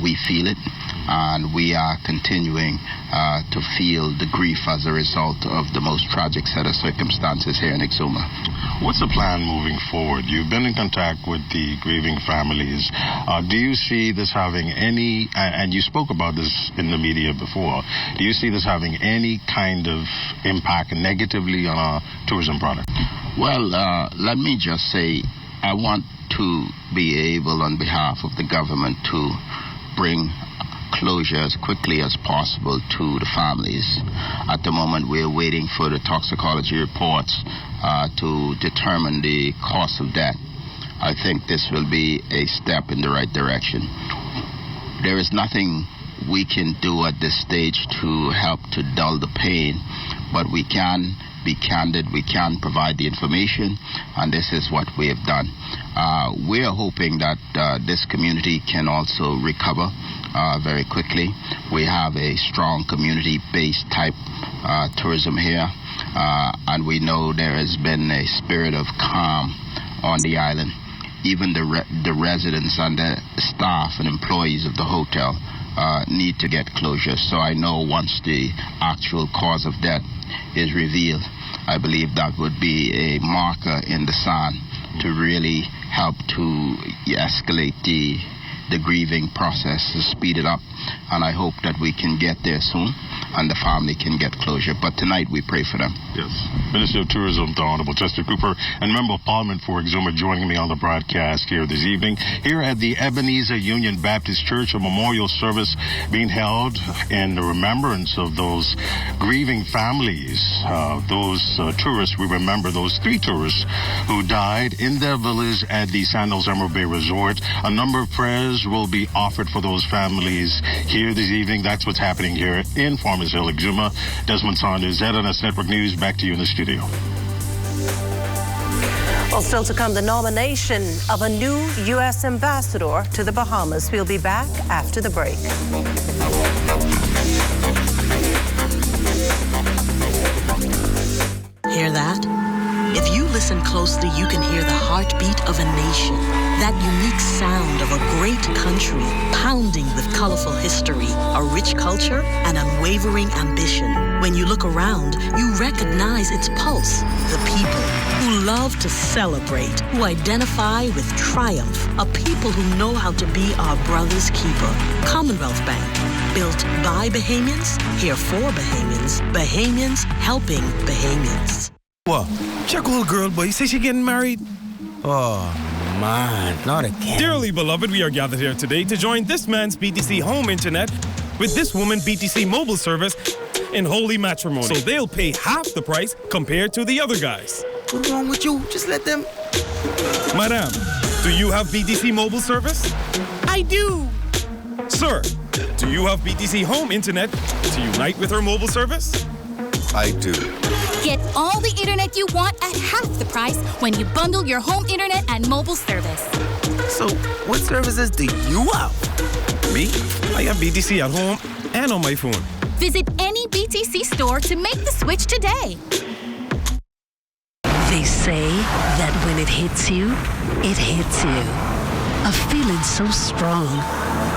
we feel it, and we are continuing to feel the grief as a result of the most tragic set of circumstances here in Exuma. What's the plan moving forward? You've been in contact with the grieving families. Do you see this having any, and you spoke about this in the media before, do you see this having any kind of impact negatively on our tourism product? Well, let me just say, I want to be able, on behalf of the government, to bring closure as quickly as possible to the families. At the moment, we're waiting for the toxicology reports to determine the cause of death. I think this will be a step in the right direction. There is nothing we can do at this stage to help to dull the pain, but we can be candid, we can provide the information, and this is what we have done. We are hoping that this community can also recover very quickly. We have a strong community-based type tourism here, and we know there has been a spirit of calm on the island. Even the residents and the staff and employees of the hotel need to get closure. So I know once the actual cause of death is revealed, I believe that would be a marker in the sand to really help to escalate the grieving process, to speed it up, and I hope that we can get there soon and the family can get closure. But tonight we pray for them. Yes. Minister of Tourism, the Honorable Chester Cooper, and Member of Parliament for Exuma, joining me on the broadcast here this evening. Here at the Ebenezer Union Baptist Church, a memorial service being held in remembrance of those grieving families, those tourists. We remember those 3 tourists who died in their villas at the Sandals Emerald Bay Resort. A number of prayers will be offered for those families here this evening. That's what's happening here in Farmers Hill, Exuma. Desmond Saunders, ZNS Network News, back to you in the studio. Well, still to come, the nomination of a new U.S. ambassador to the Bahamas. We'll be back after the break. Hear that? If you listen closely, you can hear the heartbeat of a nation. That unique sound of a great country pounding with colorful history, a rich culture, and unwavering ambition. When you look around, you recognize its pulse. The people who love to celebrate, who identify with triumph, a people who know how to be our brother's keeper. Commonwealth Bank, built by Bahamians, here for Bahamians, Bahamians helping Bahamians. What? Check little girl, boy. You say she getting married? Oh, man, not again. Dearly beloved, we are gathered here today to join this man's BTC home internet with this woman BTC mobile service in holy matrimony. So they'll pay half the price compared to the other guys. What's wrong with you? Just let them... Madam, do you have BTC mobile service? I do. Sir, do you have BTC home internet to unite with our mobile service? I do. Get all the internet you want at half the price when you bundle your home internet and mobile service. So, what services do you have? Me? I have BTC at home and on my phone. Visit any BTC store to make the switch today. They say that when it hits you. A feeling so strong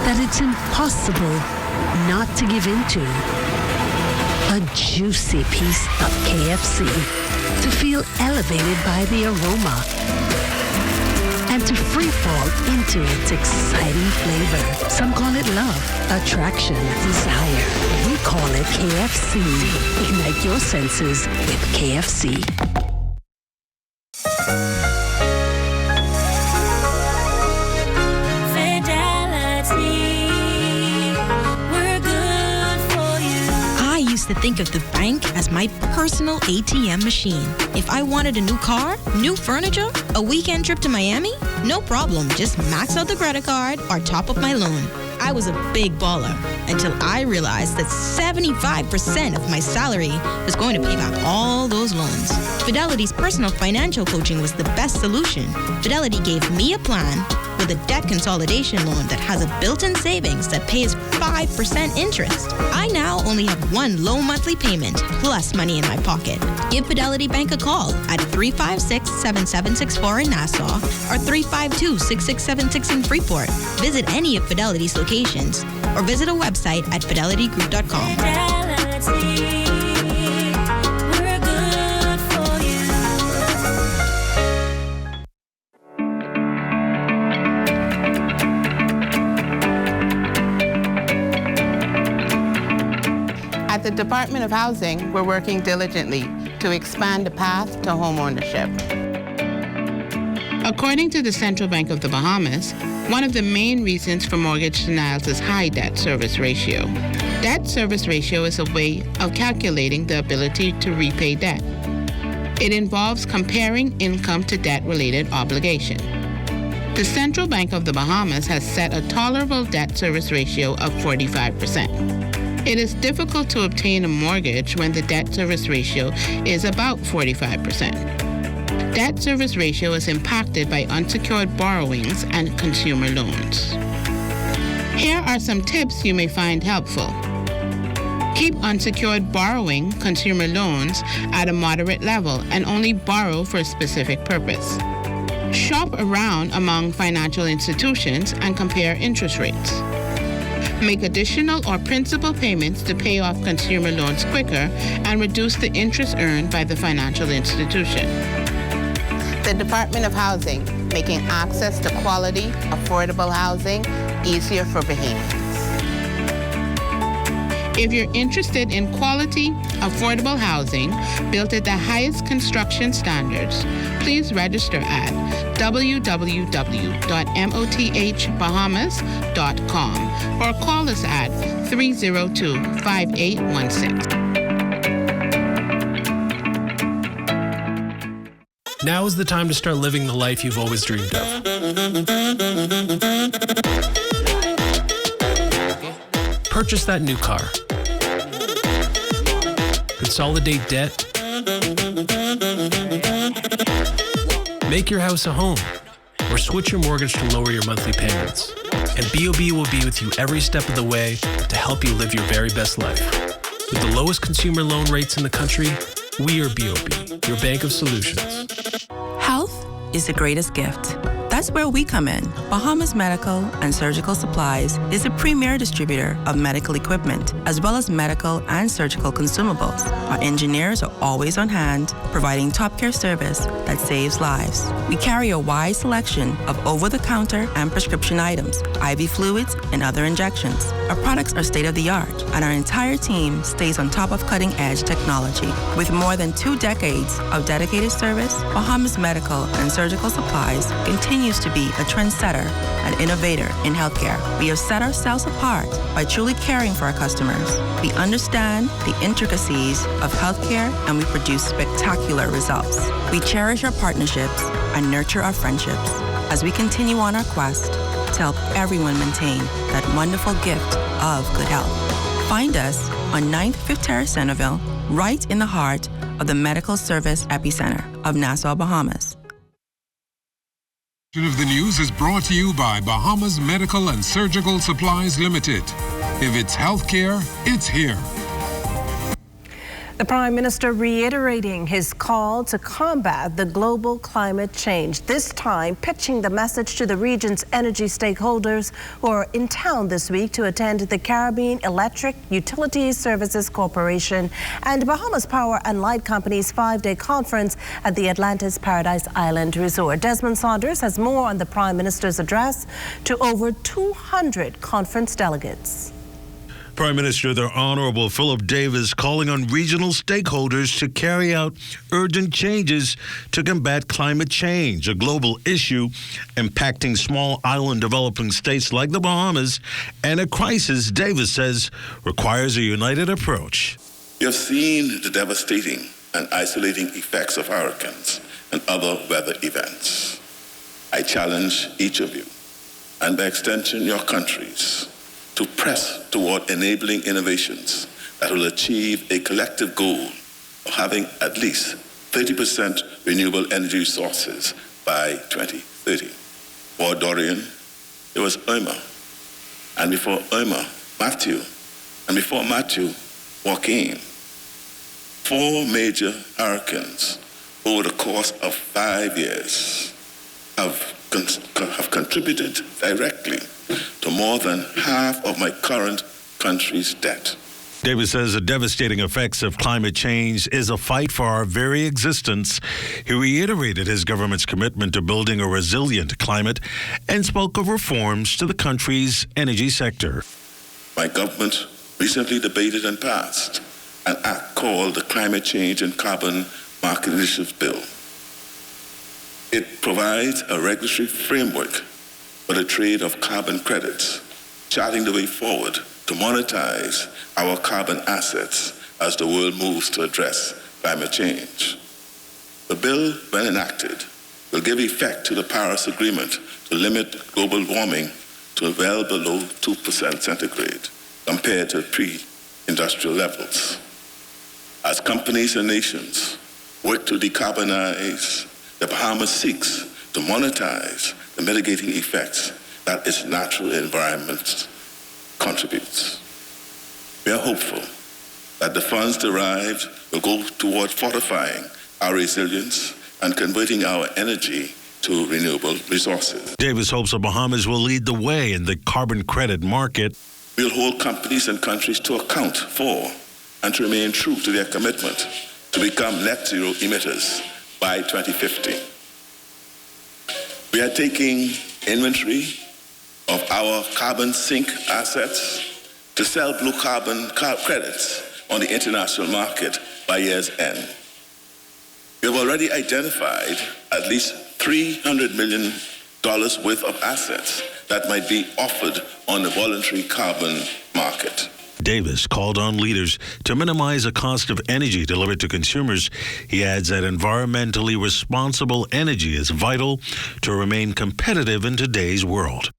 that it's impossible not to give into. A juicy piece of KFC to feel elevated by the aroma and to free fall into its exciting flavor. Some call it love, attraction, desire. We call it KFC. Ignite your senses with KFC. To think of the bank as my personal ATM machine. If I wanted a new car, new furniture, a weekend trip to Miami, no problem. Just max out the credit card or top up my loan. I was a big baller until I realized that 75% of my salary was going to pay back all those loans. Fidelity's personal financial coaching was the best solution. Fidelity gave me a plan with a debt consolidation loan that has a built-in savings that pays 5% interest. I now only have one low monthly payment plus money in my pocket. Give Fidelity Bank a call at 356-7764 in Nassau or 352-6676 in Freeport. Visit any of Fidelity's locations or visit a website at fidelitygroup.com. At the Department of Housing, we're working diligently to expand the path to homeownership. According to the Central Bank of the Bahamas, one of the main reasons for mortgage denials is high debt service ratio. Debt service ratio is a way of calculating the ability to repay debt. It involves comparing income to debt-related obligation. The Central Bank of the Bahamas has set a tolerable debt service ratio of 45%. It is difficult to obtain a mortgage when the debt service ratio is about 45%. Debt service ratio is impacted by unsecured borrowings and consumer loans. Here are some tips you may find helpful. Keep unsecured borrowing, consumer loans, at a moderate level and only borrow for a specific purpose. Shop around among financial institutions and compare interest rates. Make additional or principal payments to pay off consumer loans quicker and reduce the interest earned by the financial institution. The Department of Housing, making access to quality, affordable housing easier for Bahamians. If you're interested in quality, affordable housing built at the highest construction standards, please register at www.mothbahamas.com or call us at 302-5816. Now is the time to start living the life you've always dreamed of. Purchase that new car. Consolidate debt. Make your house a home. Or switch your mortgage to lower your monthly payments. And BOB will be with you every step of the way to help you live your very best life. With the lowest consumer loan rates in the country, we are BOB, your bank of solutions. Health is the greatest gift. That's where we come in. Bahamas Medical and Surgical Supplies is a premier distributor of medical equipment, as well as medical and surgical consumables. Our engineers are always on hand, providing top care service that saves lives. We carry a wide selection of over-the-counter and prescription items, IV fluids, and other injections. Our products are state-of-the-art, and our entire team stays on top of cutting-edge technology. With more than 2 decades of dedicated service, Bahamas Medical and Surgical Supplies continue continues to be a trendsetter and innovator in healthcare. We have set ourselves apart by truly caring for our customers. We understand the intricacies of healthcare and we produce spectacular results. We cherish our partnerships and nurture our friendships as we continue on our quest to help everyone maintain that wonderful gift of good health. Find us on 9th 5th Terrace, Centerville, right in the heart of the medical service epicenter of Nassau, Bahamas. Of the news is brought to you by Bahamas Medical and Surgical Supplies Limited. If it's healthcare, it's here. The Prime Minister reiterating his call to combat the global climate change, this time pitching the message to the region's energy stakeholders who are in town this week to attend the Caribbean Electric Utilities Services Corporation and Bahamas Power and Light Company's 5-day conference at the Atlantis Paradise Island Resort. Desmond Saunders has more on the Prime Minister's address to over 200 conference delegates. Prime Minister, the Honorable Philip Davis, calling on regional stakeholders to carry out urgent changes to combat climate change, a global issue impacting small island developing states like the Bahamas, and a crisis, Davis says, requires a united approach. We have seen the devastating and isolating effects of hurricanes and other weather events. I challenge each of you, and by extension your countries, to press toward enabling innovations that will achieve a collective goal of having at least 30% renewable energy sources by 2030. Before Dorian, there was Irma, and before Irma, Matthew, and before Matthew, Joaquin. 4 major hurricanes over the course of 5 years have contributed directly to more than half of my current country's debt. Davis says the devastating effects of climate change is a fight for our very existence. He reiterated his government's commitment to building a resilient climate and spoke of reforms to the country's energy sector. My government recently debated and passed an act called the Climate Change and Carbon Market Initiative Bill. It provides a regulatory framework for the trade of carbon credits, charting the way forward to monetize our carbon assets as the world moves to address climate change. The bill, when enacted, will give effect to the Paris Agreement to limit global warming to well below 2% centigrade compared to pre-industrial levels. As companies and nations work to decarbonize, the Bahamas seeks to monetize the mitigating effects that its natural environment contributes. We are hopeful that the funds derived will go toward fortifying our resilience and converting our energy to renewable resources. Davis hopes the Bahamas will lead the way in the carbon credit market. We'll hold companies and countries to account for and to remain true to their commitment to become net zero emitters by 2050. We are taking inventory of our carbon sink assets to sell blue carbon credits on the international market by year's end. We have already identified at least $300 million worth of assets that might be offered on the voluntary carbon market. Davis called on leaders to minimize the cost of energy delivered to consumers. He adds that environmentally responsible energy is vital to remain competitive in today's world.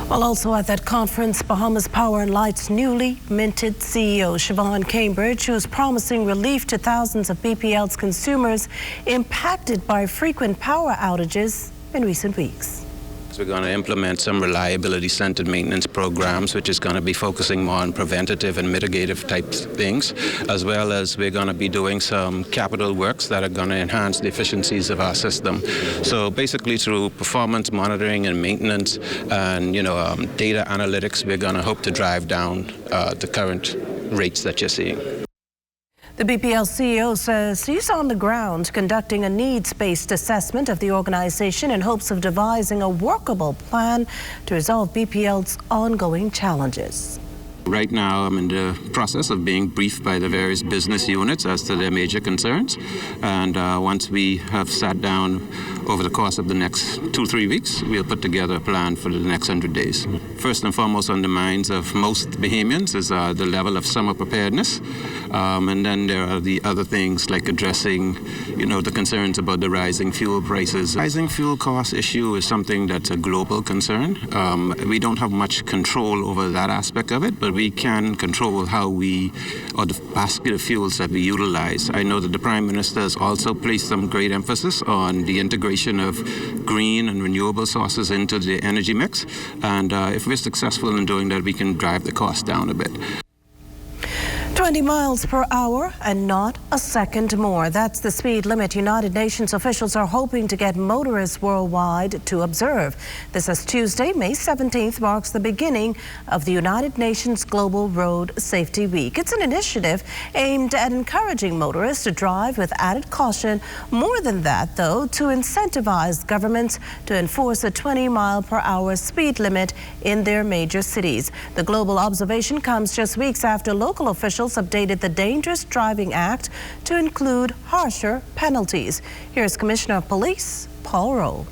Well, also at that conference, Bahamas Power and Light's newly minted CEO, Siobhan Cambridge, who is promising relief to thousands of BPL's consumers impacted by frequent power outages in recent weeks. We're going to implement some reliability-centered maintenance programs, which is going to be focusing more on preventative and mitigative type things, as well as we're going to be doing some capital works that are going to enhance the efficiencies of our system. So basically through performance monitoring and maintenance and data analytics, we're going to hope to drive down the current rates that you're seeing. The BPL CEO says he's on the ground conducting a needs-based assessment of the organization in hopes of devising a workable plan to resolve BPL's ongoing challenges. Right now, I'm in the process of being briefed by the various business units as to their major concerns. And once we have sat down over the course of the next 2-3 weeks, we'll put together a plan for the next 100 days. First and foremost on the minds of most Bahamians is the level of summer preparedness. And then there are the other things like addressing, the concerns about the rising fuel prices. Rising fuel cost issue is something that's a global concern. We don't have much control over that aspect of it, but we can control the basket of fuels that we utilize. I know that the Prime Minister has also placed some great emphasis on the integration of green and renewable sources into the energy mix. And if we're successful in doing that, we can drive the cost down a bit. 20 miles per hour and not a second more. That's the speed limit United Nations officials are hoping to get motorists worldwide to observe. This is Tuesday, May 17th, marks the beginning of the United Nations Global Road Safety Week. It's an initiative aimed at encouraging motorists to drive with added caution. More than that, though, to incentivize governments to enforce a 20-mile-per-hour speed limit in their major cities. The global observation comes just weeks after local officials updated the Dangerous Driving Act to include harsher penalties. Here's Commissioner of Police Paul Rowe.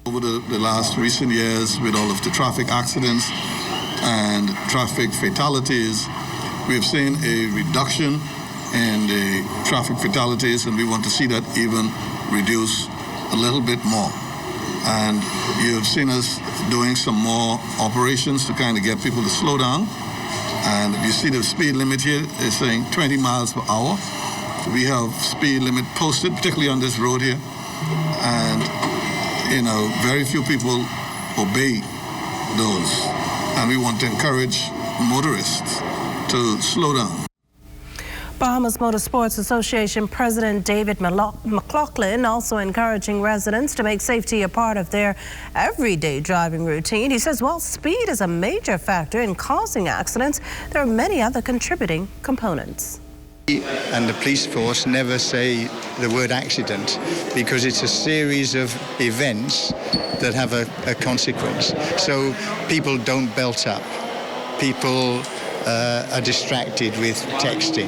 Over the last recent years, with all of the traffic accidents and traffic fatalities, we've seen a reduction in the traffic fatalities, and we want to see that even reduce a little bit more. And you've seen us doing some more operations to kind of get people to slow down. And you see the speed limit here is saying 20 miles per hour. We have speed limit posted, particularly on this road here. And, very few people obey those. And we want to encourage motorists to slow down. Bahamas Motorsports Association President David McLaughlin also encouraging residents to make safety a part of their everyday driving routine. He says while speed is a major factor in causing accidents, there are many other contributing components. And the police force never say the word accident because it's a series of events that have a consequence. So people don't belt up. People are distracted with texting.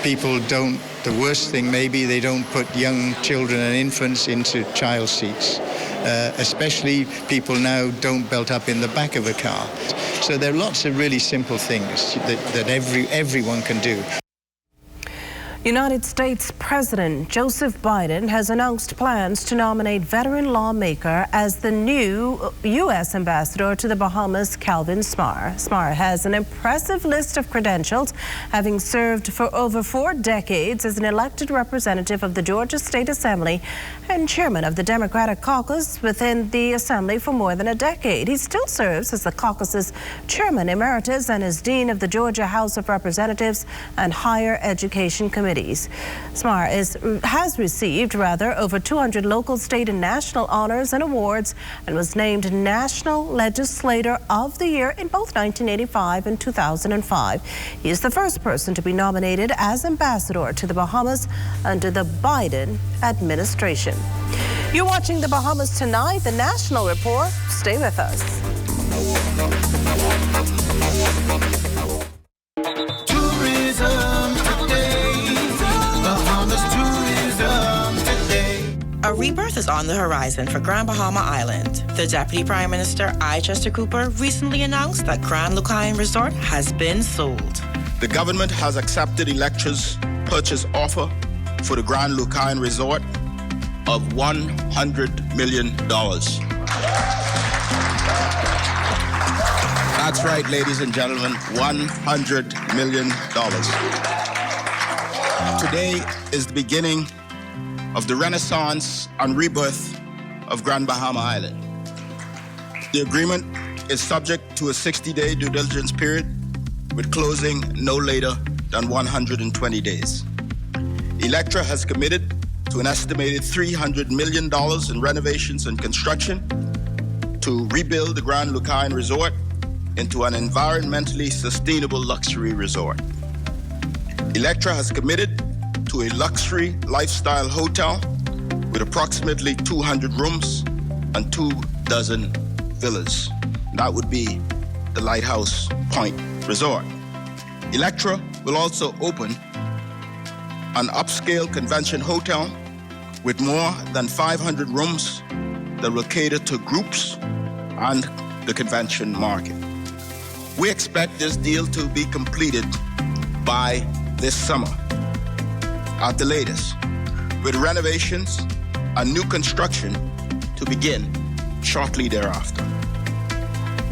People don't, the worst thing maybe, they don't put young children and infants into child seats. Especially people now don't belt up in the back of a car. So there are lots of really simple things that everyone can do. United States President Joseph Biden has announced plans to nominate veteran lawmaker as the new U.S. ambassador to the Bahamas, Calvin Smar. Smar has an impressive list of credentials, having served for over 4 decades as an elected representative of the Georgia State Assembly and chairman of the Democratic caucus within the Assembly for more than a decade. He still serves as the caucus's chairman emeritus and as dean of the Georgia House of Representatives and Higher Education Committee. Smar has received over 200 local, state, and national honors and awards and was named National Legislator of the Year in both 1985 and 2005. He is the first person to be nominated as ambassador to the Bahamas under the Biden administration. You're watching the Bahamas Tonight, the National Report. Stay with us. A rebirth is on the horizon for Grand Bahama Island. The Deputy Prime Minister, I. Chester Cooper, recently announced that Grand Lucayan Resort has been sold. The government has accepted Electra's purchase offer for the Grand Lucayan Resort of $100 million. That's right, ladies and gentlemen, $100 million. Today is the beginning of the renaissance and rebirth of Grand Bahama Island. The agreement is subject to a 60-day due diligence period with closing no later than 120 days. Electra has committed to an estimated $300 million in renovations and construction to rebuild the Grand Lucayan Resort into an environmentally sustainable luxury resort. Electra has committed to a luxury lifestyle hotel with approximately 200 rooms and 24 villas. That would be the Lighthouse Point Resort. Electra will also open an upscale convention hotel with more than 500 rooms that will cater to groups and the convention market. We expect this deal to be completed by this summer at the latest, with renovations and new construction to begin shortly thereafter.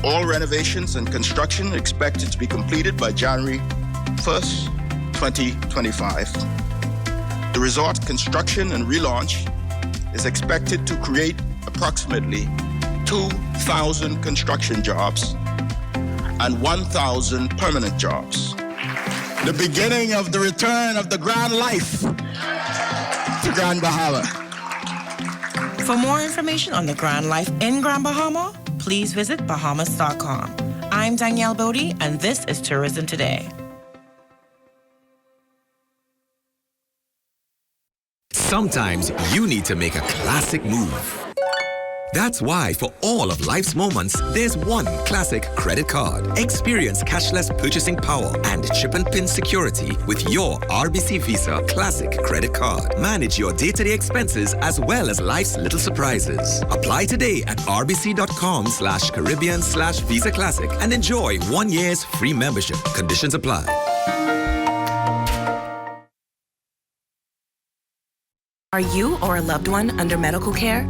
All renovations and construction expected to be completed by January 1st, 2025. The resort construction and relaunch is expected to create approximately 2,000 construction jobs and 1,000 permanent jobs. The beginning of the return of the Grand Life to Grand Bahama. For more information on the Grand Life in Grand Bahama, please visit Bahamas.com. I'm Danielle Bodie, and this is Tourism Today. Sometimes you need to make a classic move. That's why for all of life's moments, there's one classic credit card. Experience cashless purchasing power and chip and pin security with your RBC Visa Classic Credit Card. Manage your day-to-day expenses as well as life's little surprises. Apply today at rbc.com/Caribbean/Visa Classic and enjoy 1 year's free membership. Conditions apply. Are you or a loved one under medical care?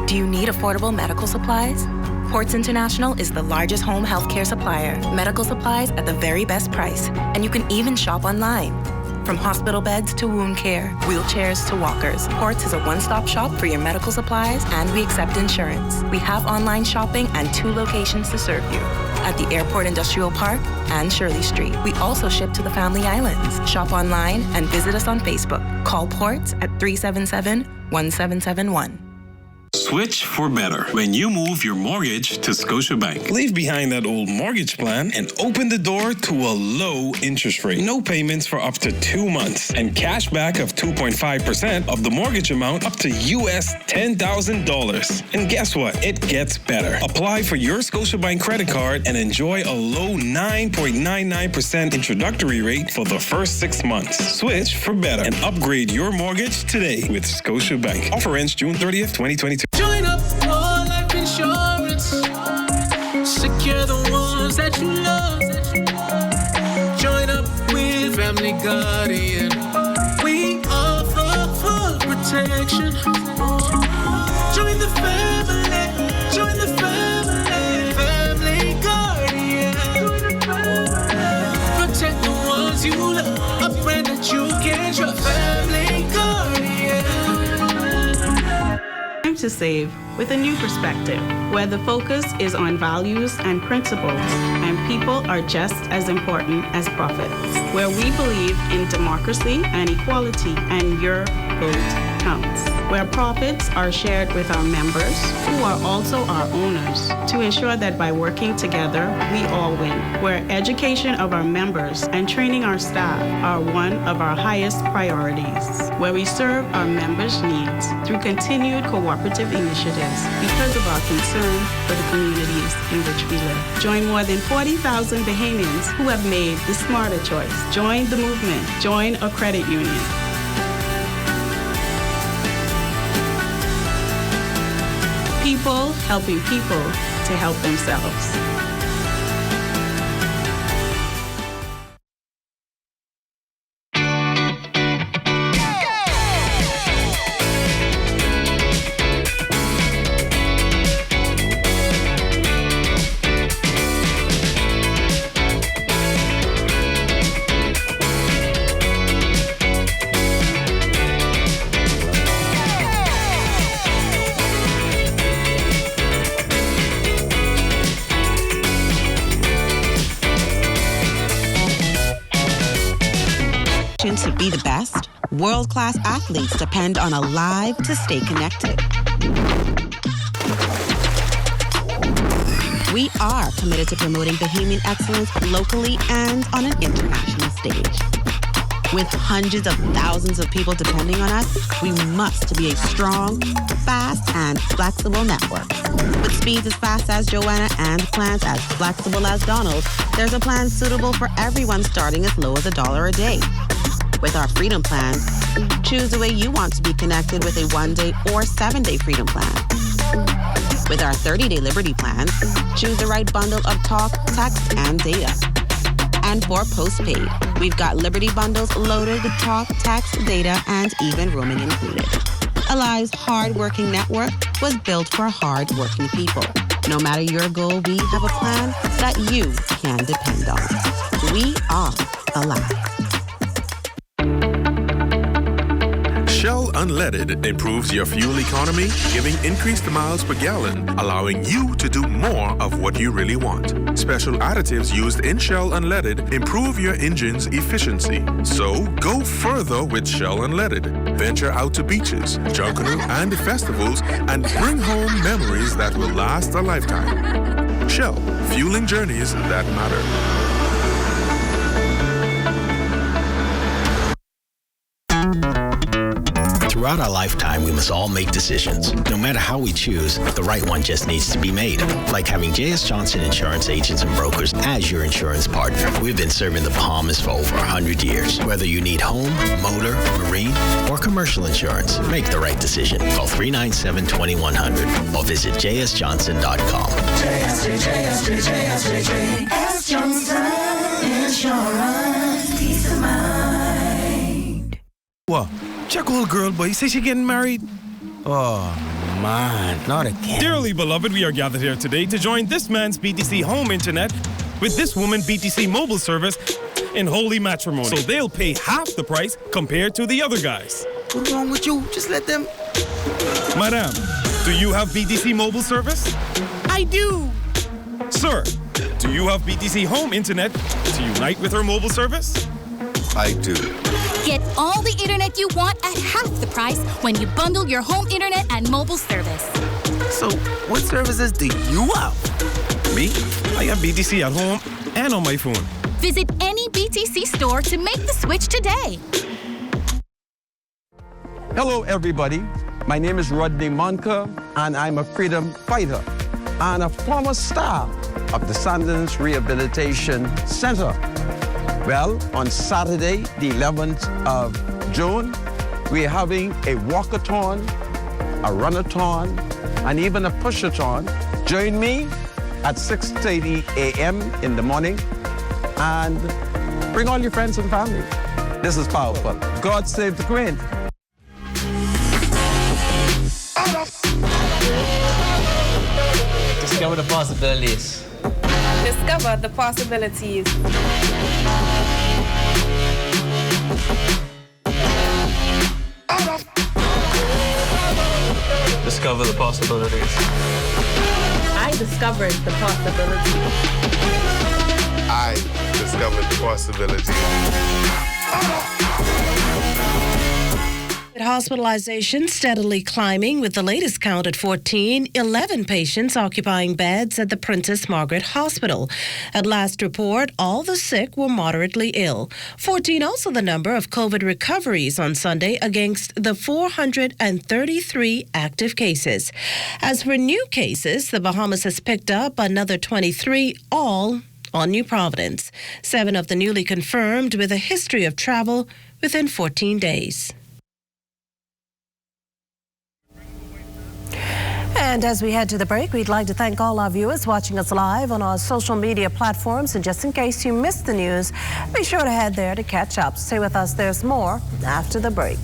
Do you need affordable medical supplies? Ports International is the largest home healthcare supplier. Medical supplies at the very best price. And you can even shop online. From hospital beds to wound care, wheelchairs to walkers, Ports is a one-stop shop for your medical supplies, and we accept insurance. We have online shopping and 2 locations to serve you. At the Airport Industrial Park and Shirley Street. We also ship to the Family Islands. Shop online and visit us on Facebook. Call Ports at 377-1771. Switch for better when you move your mortgage to Scotiabank. Leave behind that old mortgage plan and open the door to a low interest rate. No payments for up to 2 months and cash back of 2.5% of the mortgage amount up to US $10,000. And guess what? It gets better. Apply for your Scotiabank credit card and enjoy a low 9.99% introductory rate for the first 6 months. Switch for better and upgrade your mortgage today with Scotiabank. Offer ends June 30th, 2022. Join up for life insurance. Secure the ones that you love. Join up with Family Guardian. We offer full protection. Join the family. Join the family. Family Guardian. Protect the ones you love. A friend that you can trust. Family Guardian. To save with a new perspective, where the focus is on values and principles, and people are just as important as profits, where we believe in democracy and equality, and your vote counts, where profits are shared with our members, who are also our owners, to ensure that by working together, we all win, where education of our members and training our staff are one of our highest priorities, where we serve our members' needs through continued cooperative initiatives because of our concern for the communities in which we live. Join more than 40,000 Bahamians who have made the smarter choice. Join the movement. Join a credit union. People helping people to help themselves. To be the best, world-class athletes depend on a live to stay connected. We are committed to promoting Bahamian excellence locally and on an international stage. With hundreds of thousands of people depending on us, we must be a strong, fast, and flexible network. With speeds as fast as Joanna and plans as flexible as Donald's, there's a plan suitable for everyone starting as low as $1 a day. With our Freedom Plan, choose the way you want to be connected with a 1-day or 7-day Freedom Plan. With our 30-day Liberty Plan, choose the right bundle of talk, text, and data. And for postpaid, we've got Liberty bundles loaded with talk, text, data, and even roaming included. Ally's hard-working network was built for hard-working people. No matter your goal, we have a plan that you can depend on. We are Ally. Shell Unleaded improves your fuel economy, giving increased miles per gallon, allowing you to do more of what you really want. Special additives used in Shell Unleaded improve your engine's efficiency. So go further with Shell Unleaded. Venture out to beaches, Junkanoo, and festivals and bring home memories that will last a lifetime. Shell, fueling journeys that matter. Throughout our lifetime, we must all make decisions. No matter how we choose, the right one just needs to be made. Like having J.S. Johnson Insurance Agents and Brokers as your insurance partner. We've been serving the Bahamas for over 100 years. Whether you need home, motor, marine, or commercial insurance, make the right decision. Call 397-2100 or visit jsjohnson.com. JS Johnson Insurance. Peace of mind. What? Check old girl, boy. You say she getting married? Oh, man. Not again. Dearly beloved, we are gathered here today to join this man's BTC home internet with this woman BTC mobile service in holy matrimony. So they'll pay half the price compared to the other guys. What's wrong with you? Just let them... Madam, do you have BTC mobile service? I do. Sir, do you have BTC home internet to unite with her mobile service? I do. Get all the internet you want at half the price when you bundle your home internet and mobile service. So, what services do you have? Me? I have BTC at home and on my phone. Visit any BTC store to make the switch today. Hello, everybody. My name is Rodney Monka, and I'm a freedom fighter and a former staff of the Sanders Rehabilitation Center. Well, on Saturday, the 11th of June, we're having a walkathon, a runathon, and even a pushathon. Join me at 6:30 a.m. in the morning and bring all your friends and family. This is powerful. God save the Queen. Discover the possibilities. Discover the possibilities. Discover the possibilities. I discovered the possibilities. I discovered the possibilities. Hospitalization steadily climbing with the latest count at 14, 11 patients occupying beds at the Princess Margaret Hospital. At last report, all the sick were moderately ill. 14 also the number of COVID recoveries on Sunday against the 433 active cases. As for new cases, the Bahamas has picked up another 23, all on New Providence. 7 of the newly confirmed with a history of travel within 14 days. And as we head to the break, we'd like to thank all our viewers watching us live on our social media platforms. And just in case you missed the news, be sure to head there to catch up. Stay with us. There's more after the break.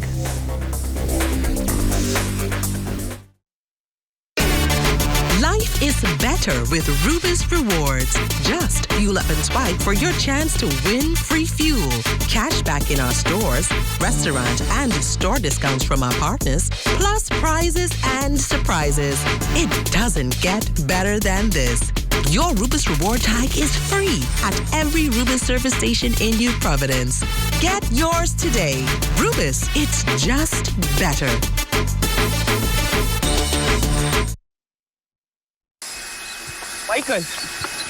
Life is better with Rubis Rewards. Just fuel up and swipe for your chance to win free fuel, cash back in our stores, restaurant and store discounts from our partners, plus prizes and surprises. It doesn't get better than this. Your Rubis Reward tag is free at every Rubis service station in New Providence. Get yours today. Rubis, it's just better.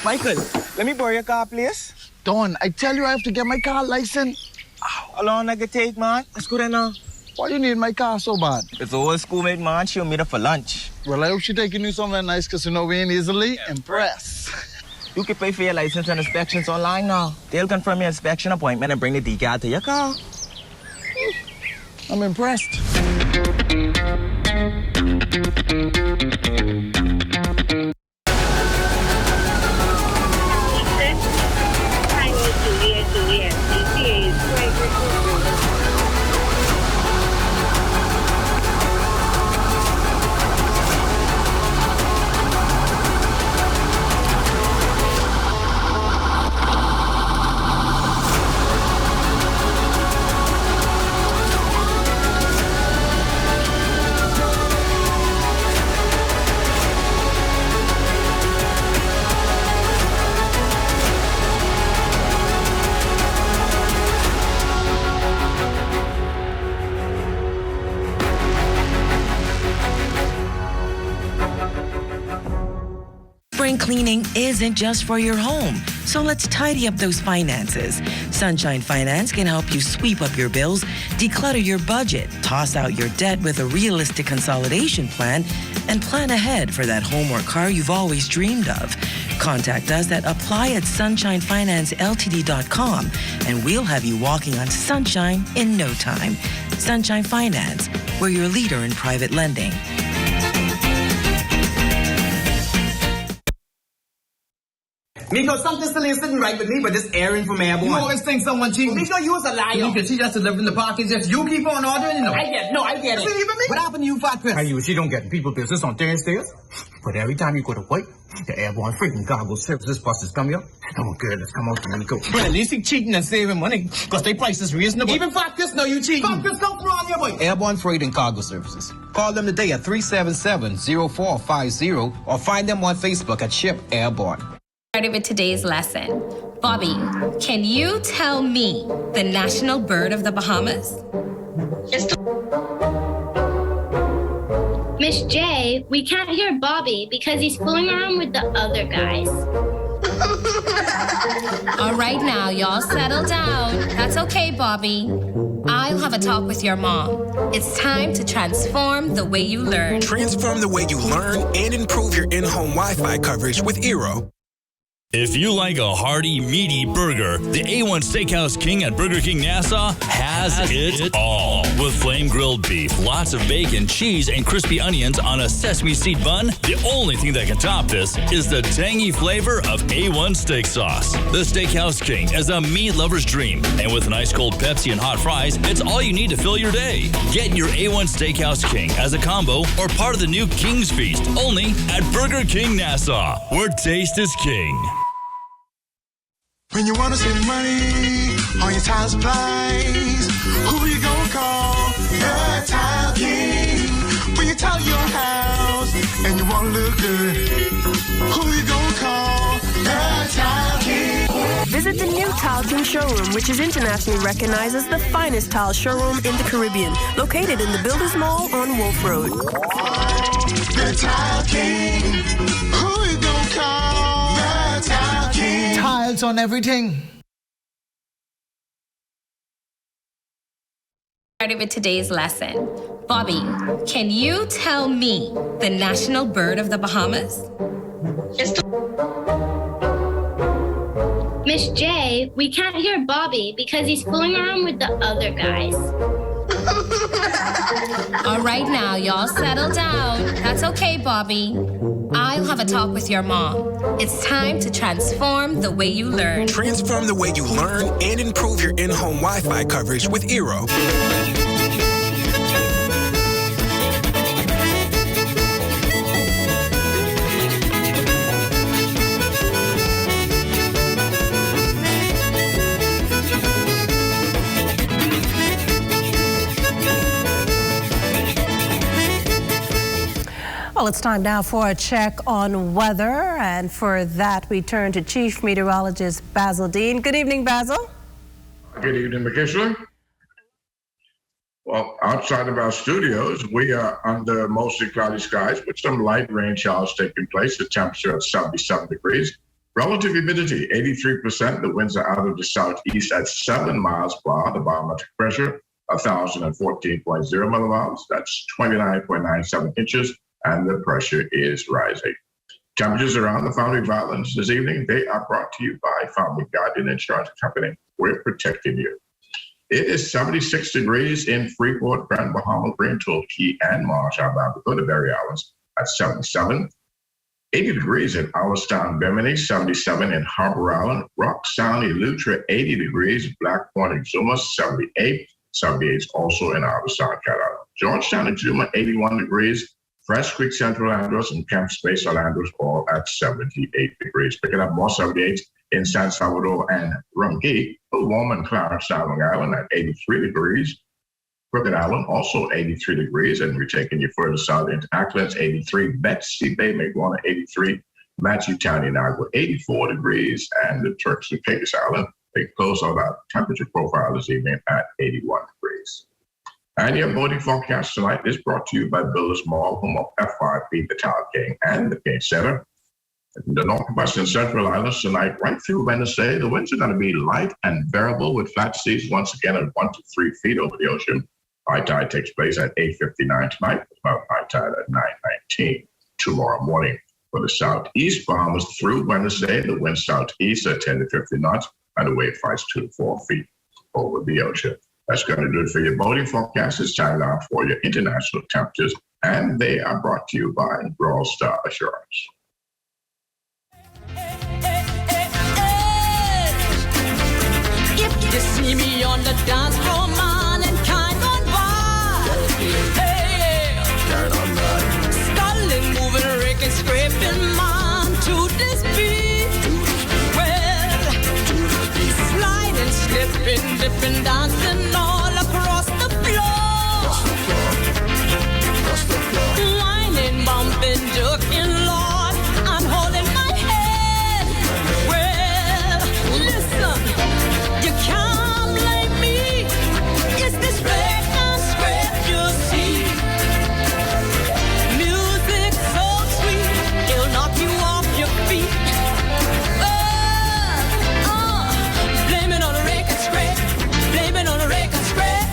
Michael, let me borrow your car, please. Don, I tell you I have to get my car license. Ow. How long I can take, man? Let's go there now. Why you need my car so bad? It's an old schoolmate, man. She'll meet up for lunch. Well, I hope she taking you somewhere nice, because you know we ain't easily impressed. You can pay for your license and inspections online now. They'll confirm your inspection appointment and bring the decal to your car. I'm impressed. Spring cleaning isn't just for your home, so let's tidy up those finances. Sunshine Finance can help you sweep up your bills, declutter your budget, toss out your debt with a realistic consolidation plan, and plan ahead for that home or car you've always dreamed of. Contact us at apply@sunshinefinanceltd.com, and we'll have you walking on sunshine in no time. Sunshine Finance, we're your leader in private lending. Miko, something still ain't sitting right with me, but this airing from Airborne. You always think someone cheating. Miko, you was a liar. You can see just delivering the package if you keep on ordering, you know. I get it. What happened to you, Fat Chris? Hey, you, she don't get people business on Thursdays. But every time you go to work, the Airborne freaking cargo services buses come here. Come on, girl, let's come out to Miko. Well, at least he's cheating and saving money, because their price is reasonable. Even Fat Chris know you cheating. Fat Chris, come on here, boy. Airborne Freight and Cargo Services. Call them today at 377-0450 or find them on Facebook at Ship Airborne. Started with today's lesson. Bobby, can you tell me the national bird of the Bahamas? Miss J, we can't hear Bobby because he's fooling around with the other guys. All right now, y'all settle down. That's okay, Bobby. I'll have a talk with your mom. It's time to transform the way you learn. Transform the way you learn and improve your in-home Wi-Fi coverage with Eero. If you like a hearty, meaty burger, the A1 Steakhouse King at Burger King Nassau has it all. With flame-grilled beef, lots of bacon, cheese, and crispy onions on a sesame seed bun, the only thing that can top this is the tangy flavor of A1 steak sauce. The Steakhouse King is a meat lover's dream, and with an ice-cold Pepsi and hot fries, it's all you need to fill your day. Get your A1 Steakhouse King as a combo or part of the new King's Feast, only at Burger King Nassau, where taste is king. When you wanna save money on your tile supplies, who you gonna call? The Tile King. When you tile your house and you wanna look good, who you gonna call? The Tile King. Visit the new Tile King showroom, which is internationally recognized as the finest tile showroom in the Caribbean, located in the Builders Mall on Wolf Road. The Tile King. Who you gonna call? The Tile King. Tiles on everything. Started with today's lesson. Bobby, can you tell me the national bird of the Bahamas? Miss J, we can't hear Bobby because he's fooling around with the other guys. All right now, y'all settle down. That's okay, Bobby. I'll have a talk with your mom. It's time to transform the way you learn. Transform the way you learn and improve your in-home Wi-Fi coverage with Eero. Well, it's time now for a check on weather, and for that we turn to Chief Meteorologist Basil Dean. Good evening, Basil. Good evening, McKishler. Well, outside of our studios, we are under mostly cloudy skies with some light rain showers taking place. The temperature at 77 degrees. Relative humidity, 83%. The winds are out of the southeast at 7 miles per hour. The barometric pressure, 1,014.0 millibars. That's 29.97 inches, and the pressure is rising. Temperatures around the Family of Islands this evening, they are brought to you by Family Guardian Insurance Company. We're protecting you. It is 76 degrees in Freeport, Grand Bahama, Green, Torquay, and Marsh, Alabama, the Berry Islands at 77. 80 degrees in Allenstown, Bimini, 77 in Harbor Island, Rock Sound, Eleuthera, 80 degrees, Black Point, Exuma, 78. 78 is also in Allenstown, Carolina. Georgetown, Exuma, 81 degrees. Fresh Creek, Central Andros, and Camp Space, Orlando's all at 78 degrees. Picking up more 78 in San Salvador and Rungi, warm and cloudy on Long Island at 83 degrees. Crooked Island, also 83 degrees, and we're taking you further south into Acklands, 83, Betsy Bay, Maguana, 83, Matthew County, Niagara, 84 degrees, and the Turks and Caicos Island, they close out our temperature profile this evening at 81 degrees. And your boating forecast tonight is brought to you by Builders Mall, home of F5P, the Tower King, and the King Center. In the Northwest and Central Islands tonight, right through Wednesday, the winds are going to be light and variable with flat seas once again at 1 to 3 feet over the ocean. High tide takes place at 8:59 tonight, about high tide at 9:19 tomorrow morning. For the southeast Bahamas through Wednesday, the wind southeast at 10 to 50 knots, and the wave fights 2 to 4 feet over the ocean. That's going to do it for your boating forecast. It's time now for your international temperatures, and they are brought to you by Royal Star Assurance. If you see me on the dance floor, man, and kind on by, hey, sculling, moving, raking, scraping, man, to this beat. Well, sliding, slipping, dipping, dancing all across the floor. Whining, bumping, jerking, Lord, I'm holding my head. Well, listen, you can't blame me. It's this red and scrape you see. Music so sweet, it'll knock you off your feet. Blame it on a rake and scrape. Blame it on a rake and scrape.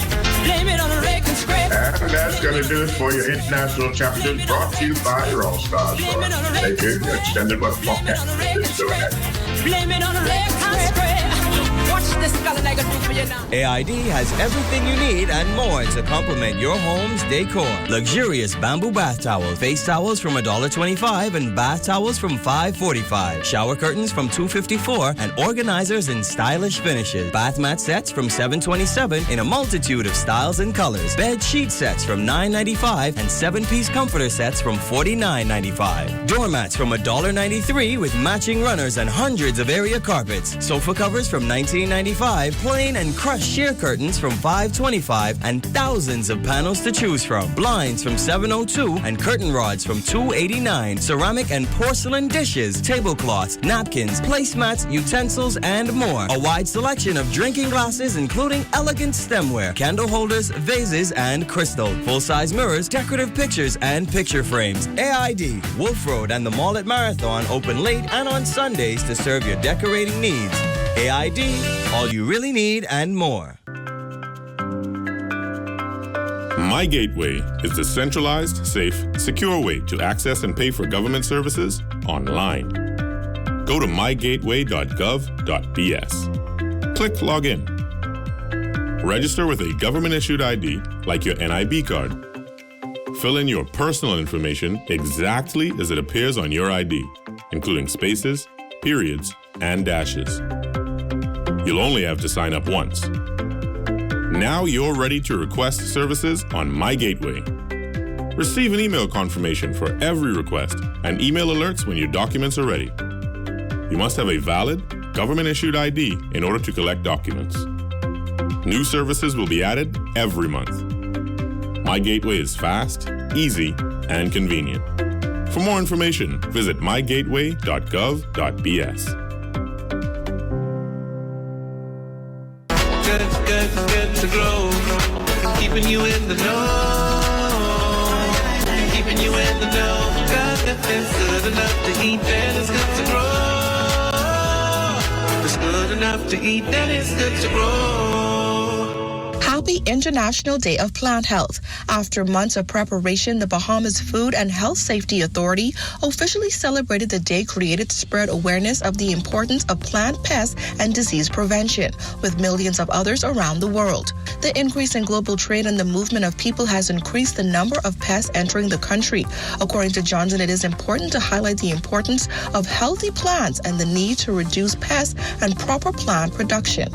Blame it on a rake and scrape. And that's going to do it for your international temperatures brought to you by Royal Star Assurance. Thank you. Your extended weather forecast. Let's go ahead. Blame it on a rake and scrape. Watch this color like a do for you now. AID has everything you need and more to complement your home's decor. Luxurious bamboo bath towels, face towels from $1.25 and bath towels from $5.45. Shower curtains from $2.54 and organizers in stylish finishes. Bath mat sets from $7.27 in a multitude of styles and colors. Bed sheet sets from $9.95 and 7-piece comforter sets from $49.95. Doormats from $1.93 with matching runners and hundreds of area carpets. Sofa covers from $19.95, plain and crushed sheer curtains from $5.25, and thousands of panels to choose from. Blinds from $7.02 and curtain rods from $2.89. Ceramic and porcelain dishes, tablecloths, napkins, placemats, utensils, and more. A wide selection of drinking glasses, including elegant stemware, candle holders, vases, and crystal. Full-size mirrors, decorative pictures, and picture frames. AID, Wolf Road, and the Mall at Marathon open late and on Sundays to serve your decorating needs. AID, all you really need and more. My Gateway is the centralized, safe, secure way to access and pay for government services online. Go to mygateway.gov.bs. Click Login. Register with a government-issued ID like your NIB card. Fill in your personal information exactly as it appears on your ID, including spaces, periods, and dashes. You'll only have to sign up once. Now you're ready to request services on My Gateway. Receive an email confirmation for every request and email alerts when your documents are ready. You must have a valid, government-issued ID in order to collect documents. New services will be added every month. My Gateway is fast, easy, and convenient. For more information, visit mygateway.gov.bs. Good to glow. Keeping you in the know. Keeping you in the know. God, it's good enough to eat and it's good to grow. enough to eat, then it's good to grow. Happy International Day of Plant Health. After months of preparation, the Bahamas Food and Health Safety Authority officially celebrated the day created to spread awareness of the importance of plant pest and disease prevention, with millions of others around the world. The increase in global trade and the movement of people has increased the number of pests entering the country. According to Johnson, it is important to highlight the importance of healthy plants and the need to reduce pests and proper plant production.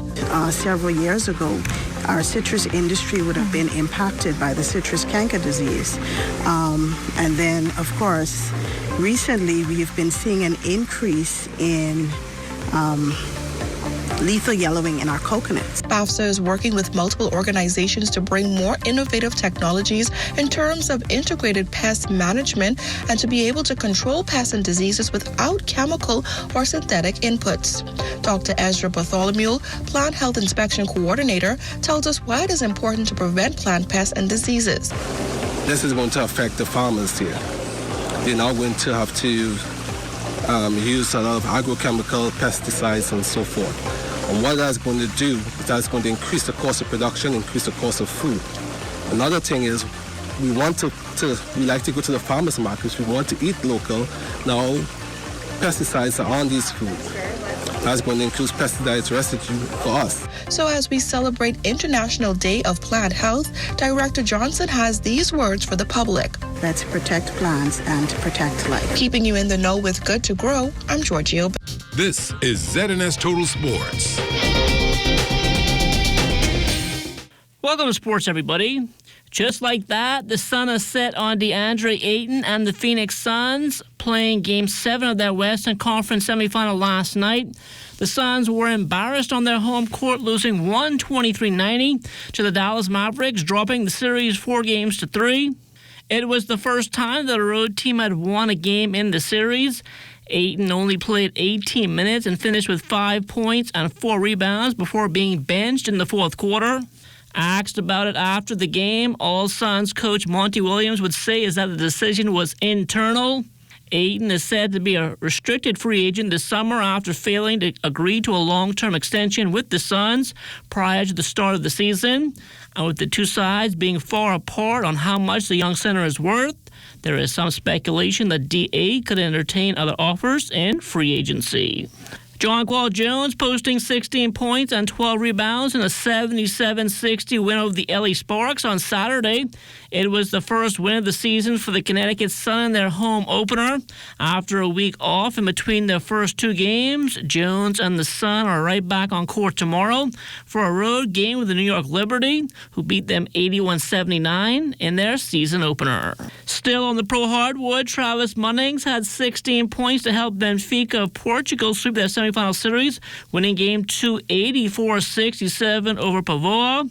Several years ago, our citrus industry would have been impacted by the citrus canker disease. And then, of course, recently we have been seeing an increase in lethal yellowing in our coconuts. BAFSA is working with multiple organizations to bring more innovative technologies in terms of integrated pest management and to be able to control pests and diseases without chemical or synthetic inputs. Dr. Ezra Bartholomew, Plant Health Inspection Coordinator, tells us why it is important to prevent plant pests and diseases. This is going to affect the farmers here. They're now going to have to use a lot of agrochemical pesticides and so forth. And what that's going to do is that's going to increase the cost of production, increase the cost of food. Another thing is we like to go to the farmers markets, we want to eat local. Now, pesticides are on these foods. That's going to increase pesticides residue for us. So as we celebrate International Day of Plant Health, Director Johnson has these words for the public. Let's protect plants and protect life. Keeping you in the know with Good to Grow, I'm Giorgio. This is ZNS Total Sports. Welcome to sports, everybody. Just like that, the sun has set on DeAndre Ayton and the Phoenix Suns playing Game 7 of their Western Conference semifinal last night. The Suns were embarrassed on their home court, losing 123-90 to the Dallas Mavericks, dropping the series 4-3. It was the first time that a road team had won a game in the series. Ayton only played 18 minutes and finished with 5 points and 4 rebounds before being benched in the fourth quarter. Asked about it after the game, All Suns coach Monty Williams would say is that the decision was internal. Ayton is said to be a restricted free agent this summer after failing to agree to a long-term extension with the Suns prior to the start of the season. And with the two sides being far apart on how much the young center is worth, there is some speculation that DA could entertain other offers in free agency. Jonquil Jones posting 16 points and 12 rebounds in a 77-60 win over the LA Sparks on Saturday. It was the first win of the season for the Connecticut Sun in their home opener. After a week off in between their first two games, Jones and the Sun are right back on court tomorrow for a road game with the New York Liberty, who beat them 81-79 in their season opener. Still on the pro hardwood, Travis Munnings had 16 points to help Benfica of Portugal sweep their semifinal series, winning Game 2 84-67 over Pavoa.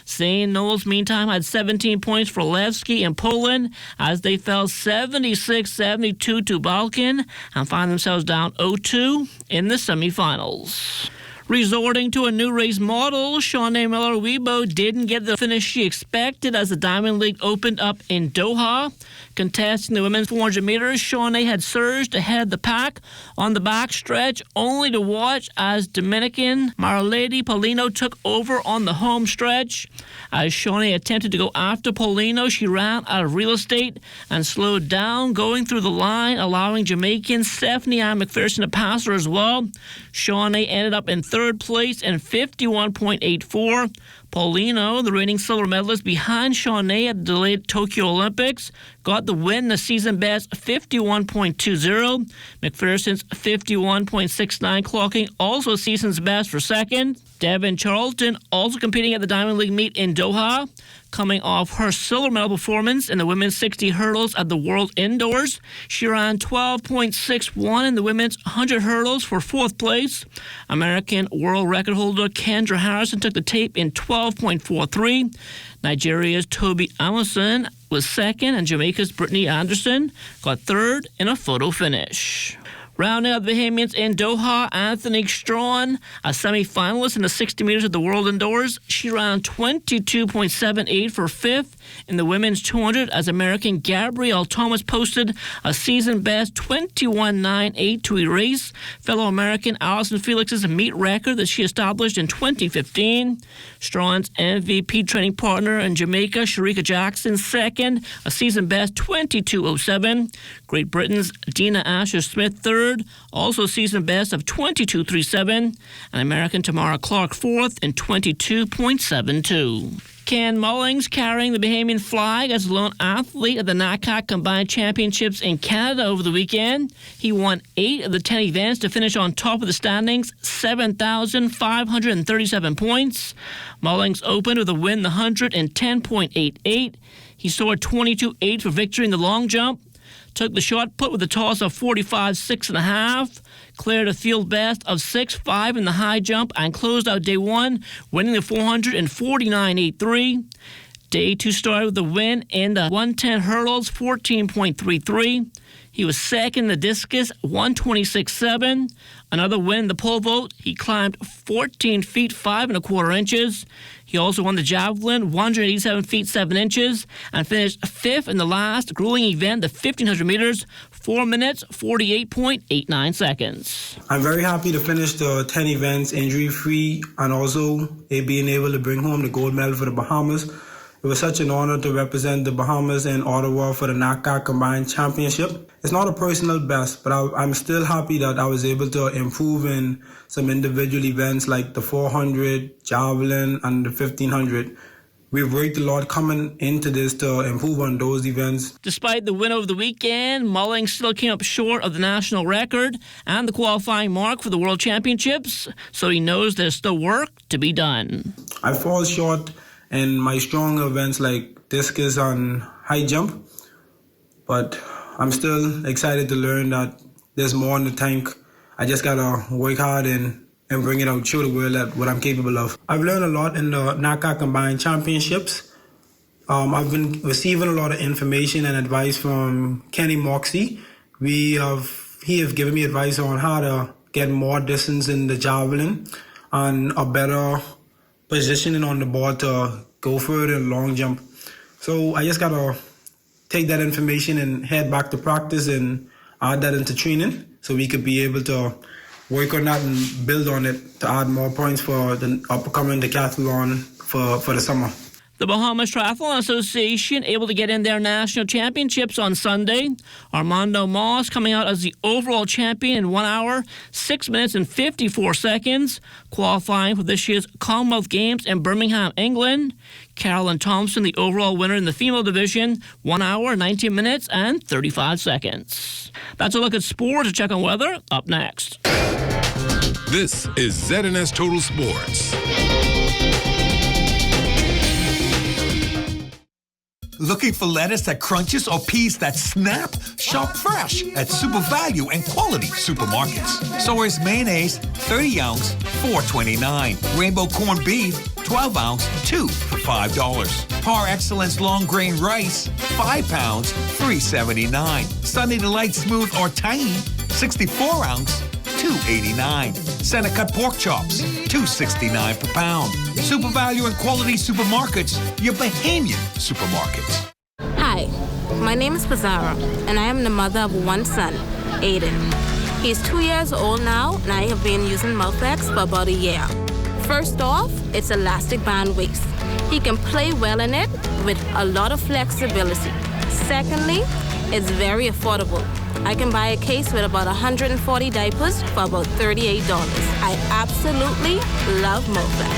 St. Knowles, meantime, had 17 points for Levski in Poland as they fell 76-72 to Balkan and find themselves down 0-2 in the semifinals. Resorting to a new race model, Shawnee Miller-Weibo didn't get the finish she expected as the Diamond League opened up in Doha. Contesting the women's 400 meters, Shawnee had surged ahead of the pack on the back stretch, only to watch as Dominican Marlady Paulino took over on the home stretch. As Shawnee attempted to go after Paulino, she ran out of real estate and slowed down going through the line, allowing Jamaican Stephanie Ann McPherson to pass her as well. Shawnee ended up in third place in 51.84. Paulino, the reigning silver medalist behind Shawnee at the delayed Tokyo Olympics, got the win, the season best 51.20. McPherson's 51.69 clocking also season's best for second. Devin Charlton also competing at the Diamond League meet in Doha, coming off her silver medal performance in the women's 60 hurdles at the World Indoors. She ran 12.61 in the women's 100 hurdles for fourth place. American world record holder Kendra Harrison took the tape in 12.43. Nigeria's Toby Amuson was second, and Jamaica's Brittany Anderson got third in a photo finish. Rounding out the Bahamians in Doha, Anthony Strawn, a semi-finalist in the 60 meters at the World Indoors. She ran 22.78 for fifth in the women's 200 as American Gabrielle Thomas posted a season-best 21.98 to erase fellow American Allison Felix's meet record that she established in 2015. Strawn's MVP training partner in Jamaica, Sharika Jackson, second, a season-best 22.07. Great Britain's Dina Asher-Smith, third, also season-best of 22.37. And American Tamara Clark, fourth, in 22.72. Ken Mullings carrying the Bahamian flag as the lone athlete at the NACAC Combined Championships in Canada over the weekend. He won 8 of the 10 events to finish on top of the standings, 7,537 points. Mullings opened with a win the 100 in 10.88. He scored 22.8 for victory in the long jump. Took the shot put with a toss of 45.6.5, cleared a field best of 6.5 in the high jump, and closed out day one, winning the 400 in 49.83. Day two started with a win in the 110 hurdles, 14.33. He was second in the discus, 126.7. Another win in the pole vault. He climbed 14 feet 5 1/4 inches. He also won the javelin, 187 feet 7 inches, and finished fifth in the last grueling event, the 1,500 meters, 4 minutes, 48.89 seconds. I'm very happy to finish the 10 events injury-free and also being able to bring home the gold medal for the Bahamas. It was such an honor to represent the Bahamas and Ottawa for the NACAC Combined Championship. It's not a personal best, but I'm still happy that I was able to improve in some individual events like the 400, javelin, and the 1,500. We've worked a lot coming into this to improve on those events. Despite the win over the weekend, Mullings still came up short of the national record and the qualifying mark for the World Championships, so he knows there's still work to be done. I fall short in my strong events like discus and high jump, but I'm still excited to learn that there's more in the tank. I just gotta work hard and bring it out, show the world that what I'm capable of. I've learned a lot in the NACAC Combined Championships. I've been receiving a lot of information and advice from Kenny Moxie. He have given me advice on how to get more distance in the javelin and a better positioning on the board to go further in long jump. So I just gotta take that information and head back to practice and add that into training so we could be able to work on that and build on it to add more points for the upcoming decathlon for the summer. The Bahamas Triathlon Association able to get in their national championships on Sunday. Armando Moss coming out as the overall champion in 1 hour, 6 minutes and 54 seconds, qualifying for this year's Commonwealth Games in Birmingham, England. Carolyn Thompson, the overall winner in the female division, 1 hour, 19 minutes and 35 seconds. That's a look at sports. A check on weather up next. This is ZNS Total Sports. Looking for lettuce that crunches or peas that snap? Shop fresh at Super Value and Quality Supermarkets. So is mayonnaise, 30 ounce, $4.29. Rainbow corned beef, 12 ounce, 2 for $5. Par Excellence long grain rice, 5 pounds, $3.79. Sunny Delight smooth or tangy, 64 ounce, $2.89. Center cut pork chops, $2.69 per pound. Super Value and Quality Supermarkets, your Bahamian supermarkets. Hi, my name is Pizarra, and I am the mother of one son, Aiden. He's 2 years old now, and I have been using Mulflex for about a year. First off, it's elastic band waist. He can play well in it with a lot of flexibility. Secondly, it's very affordable. I can buy a case with about 140 diapers for about $38. I absolutely love Mulflex.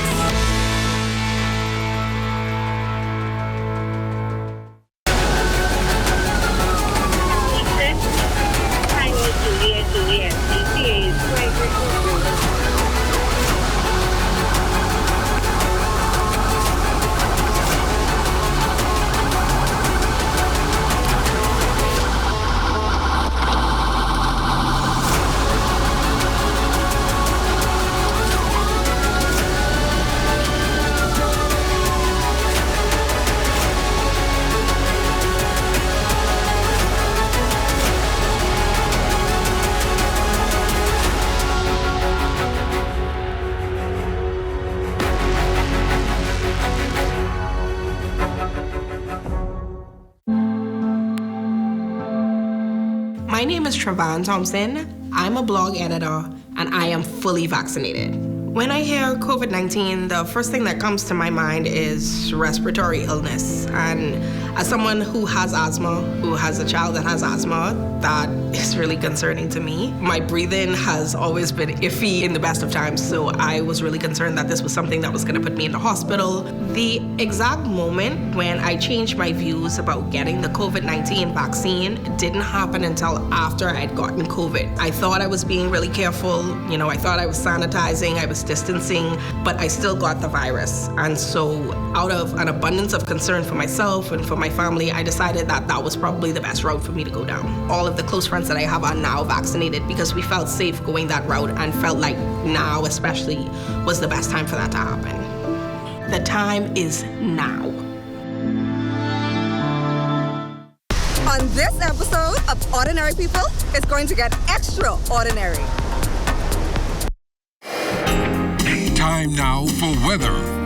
is Travan Thompson. I'm a blog editor, and I am fully vaccinated. When I hear COVID-19, the first thing that comes to my mind is respiratory illness. And as someone who has asthma, who has a child that has asthma, that is really concerning to me. My breathing has always been iffy in the best of times, so I was really concerned that this was something that was going to put me in the hospital. The exact moment when I changed my views about getting the COVID-19 vaccine didn't happen until after I'd gotten COVID. I thought I was being really careful. I thought I was sanitizing, I was distancing, but I still got the virus. And so out of an abundance of concern for myself and for my family, I decided that that was probably the best route for me to go down. All of the close friends that I have are now vaccinated because we felt safe going that route and felt like now especially was the best time for that to happen. The time is now. On this episode of Ordinary People, it's going to get extraordinary. Time now for weather.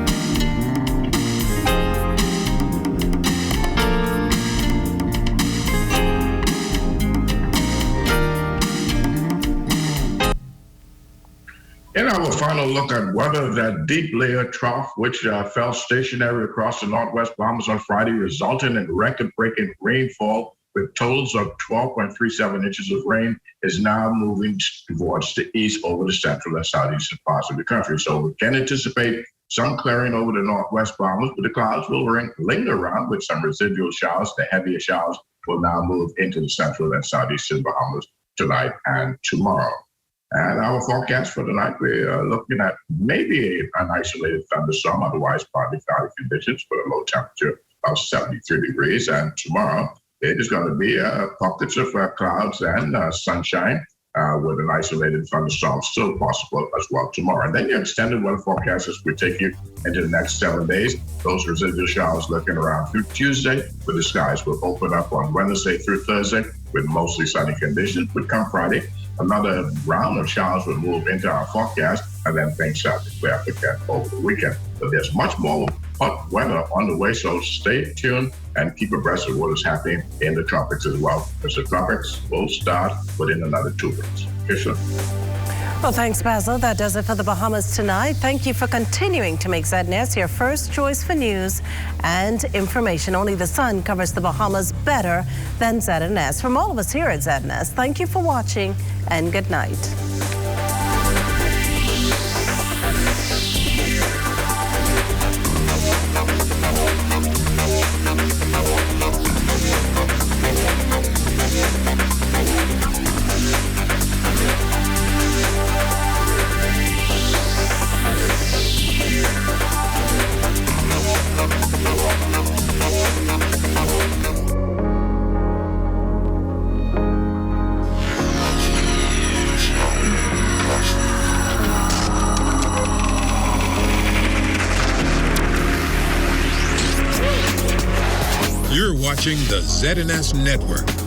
In our final look at weather, that deep layer trough, which fell stationary across the northwest Bahamas on Friday, resulting in record-breaking rainfall with totals of 12.37 inches of rain, is now moving towards the east over the central and southeastern parts of the country. So we can anticipate some clearing over the northwest Bahamas, but the clouds will linger around with some residual showers. The heavier showers will now move into the central and southeastern Bahamas tonight and tomorrow. And our forecast for tonight, we're looking at maybe an isolated thunderstorm, otherwise partly cloudy conditions with a low temperature of 73 degrees. And tomorrow, it is going to be pockets of clouds and sunshine with an isolated thunderstorm still possible as well tomorrow. And then your extended weather forecast as we take you into the next 7 days. Those residual showers looking around through Tuesday, but the skies will open up on Wednesday through Thursday with mostly sunny conditions. But come Friday, another round of showers will move into our forecast, and then things start to clear up again over the weekend. But there's much more hot weather on the way, so stay tuned and keep abreast of what is happening in the tropics as well, because the tropics will start within another 2 weeks. Kisha. Well, thanks, Basil. That does it for the Bahamas Tonight. Thank you for continuing to make ZNS your first choice for news and information. Only the sun covers the Bahamas better than ZNS. From all of us here at ZNS, thank you for watching and good night. You're watching the ZNS Network.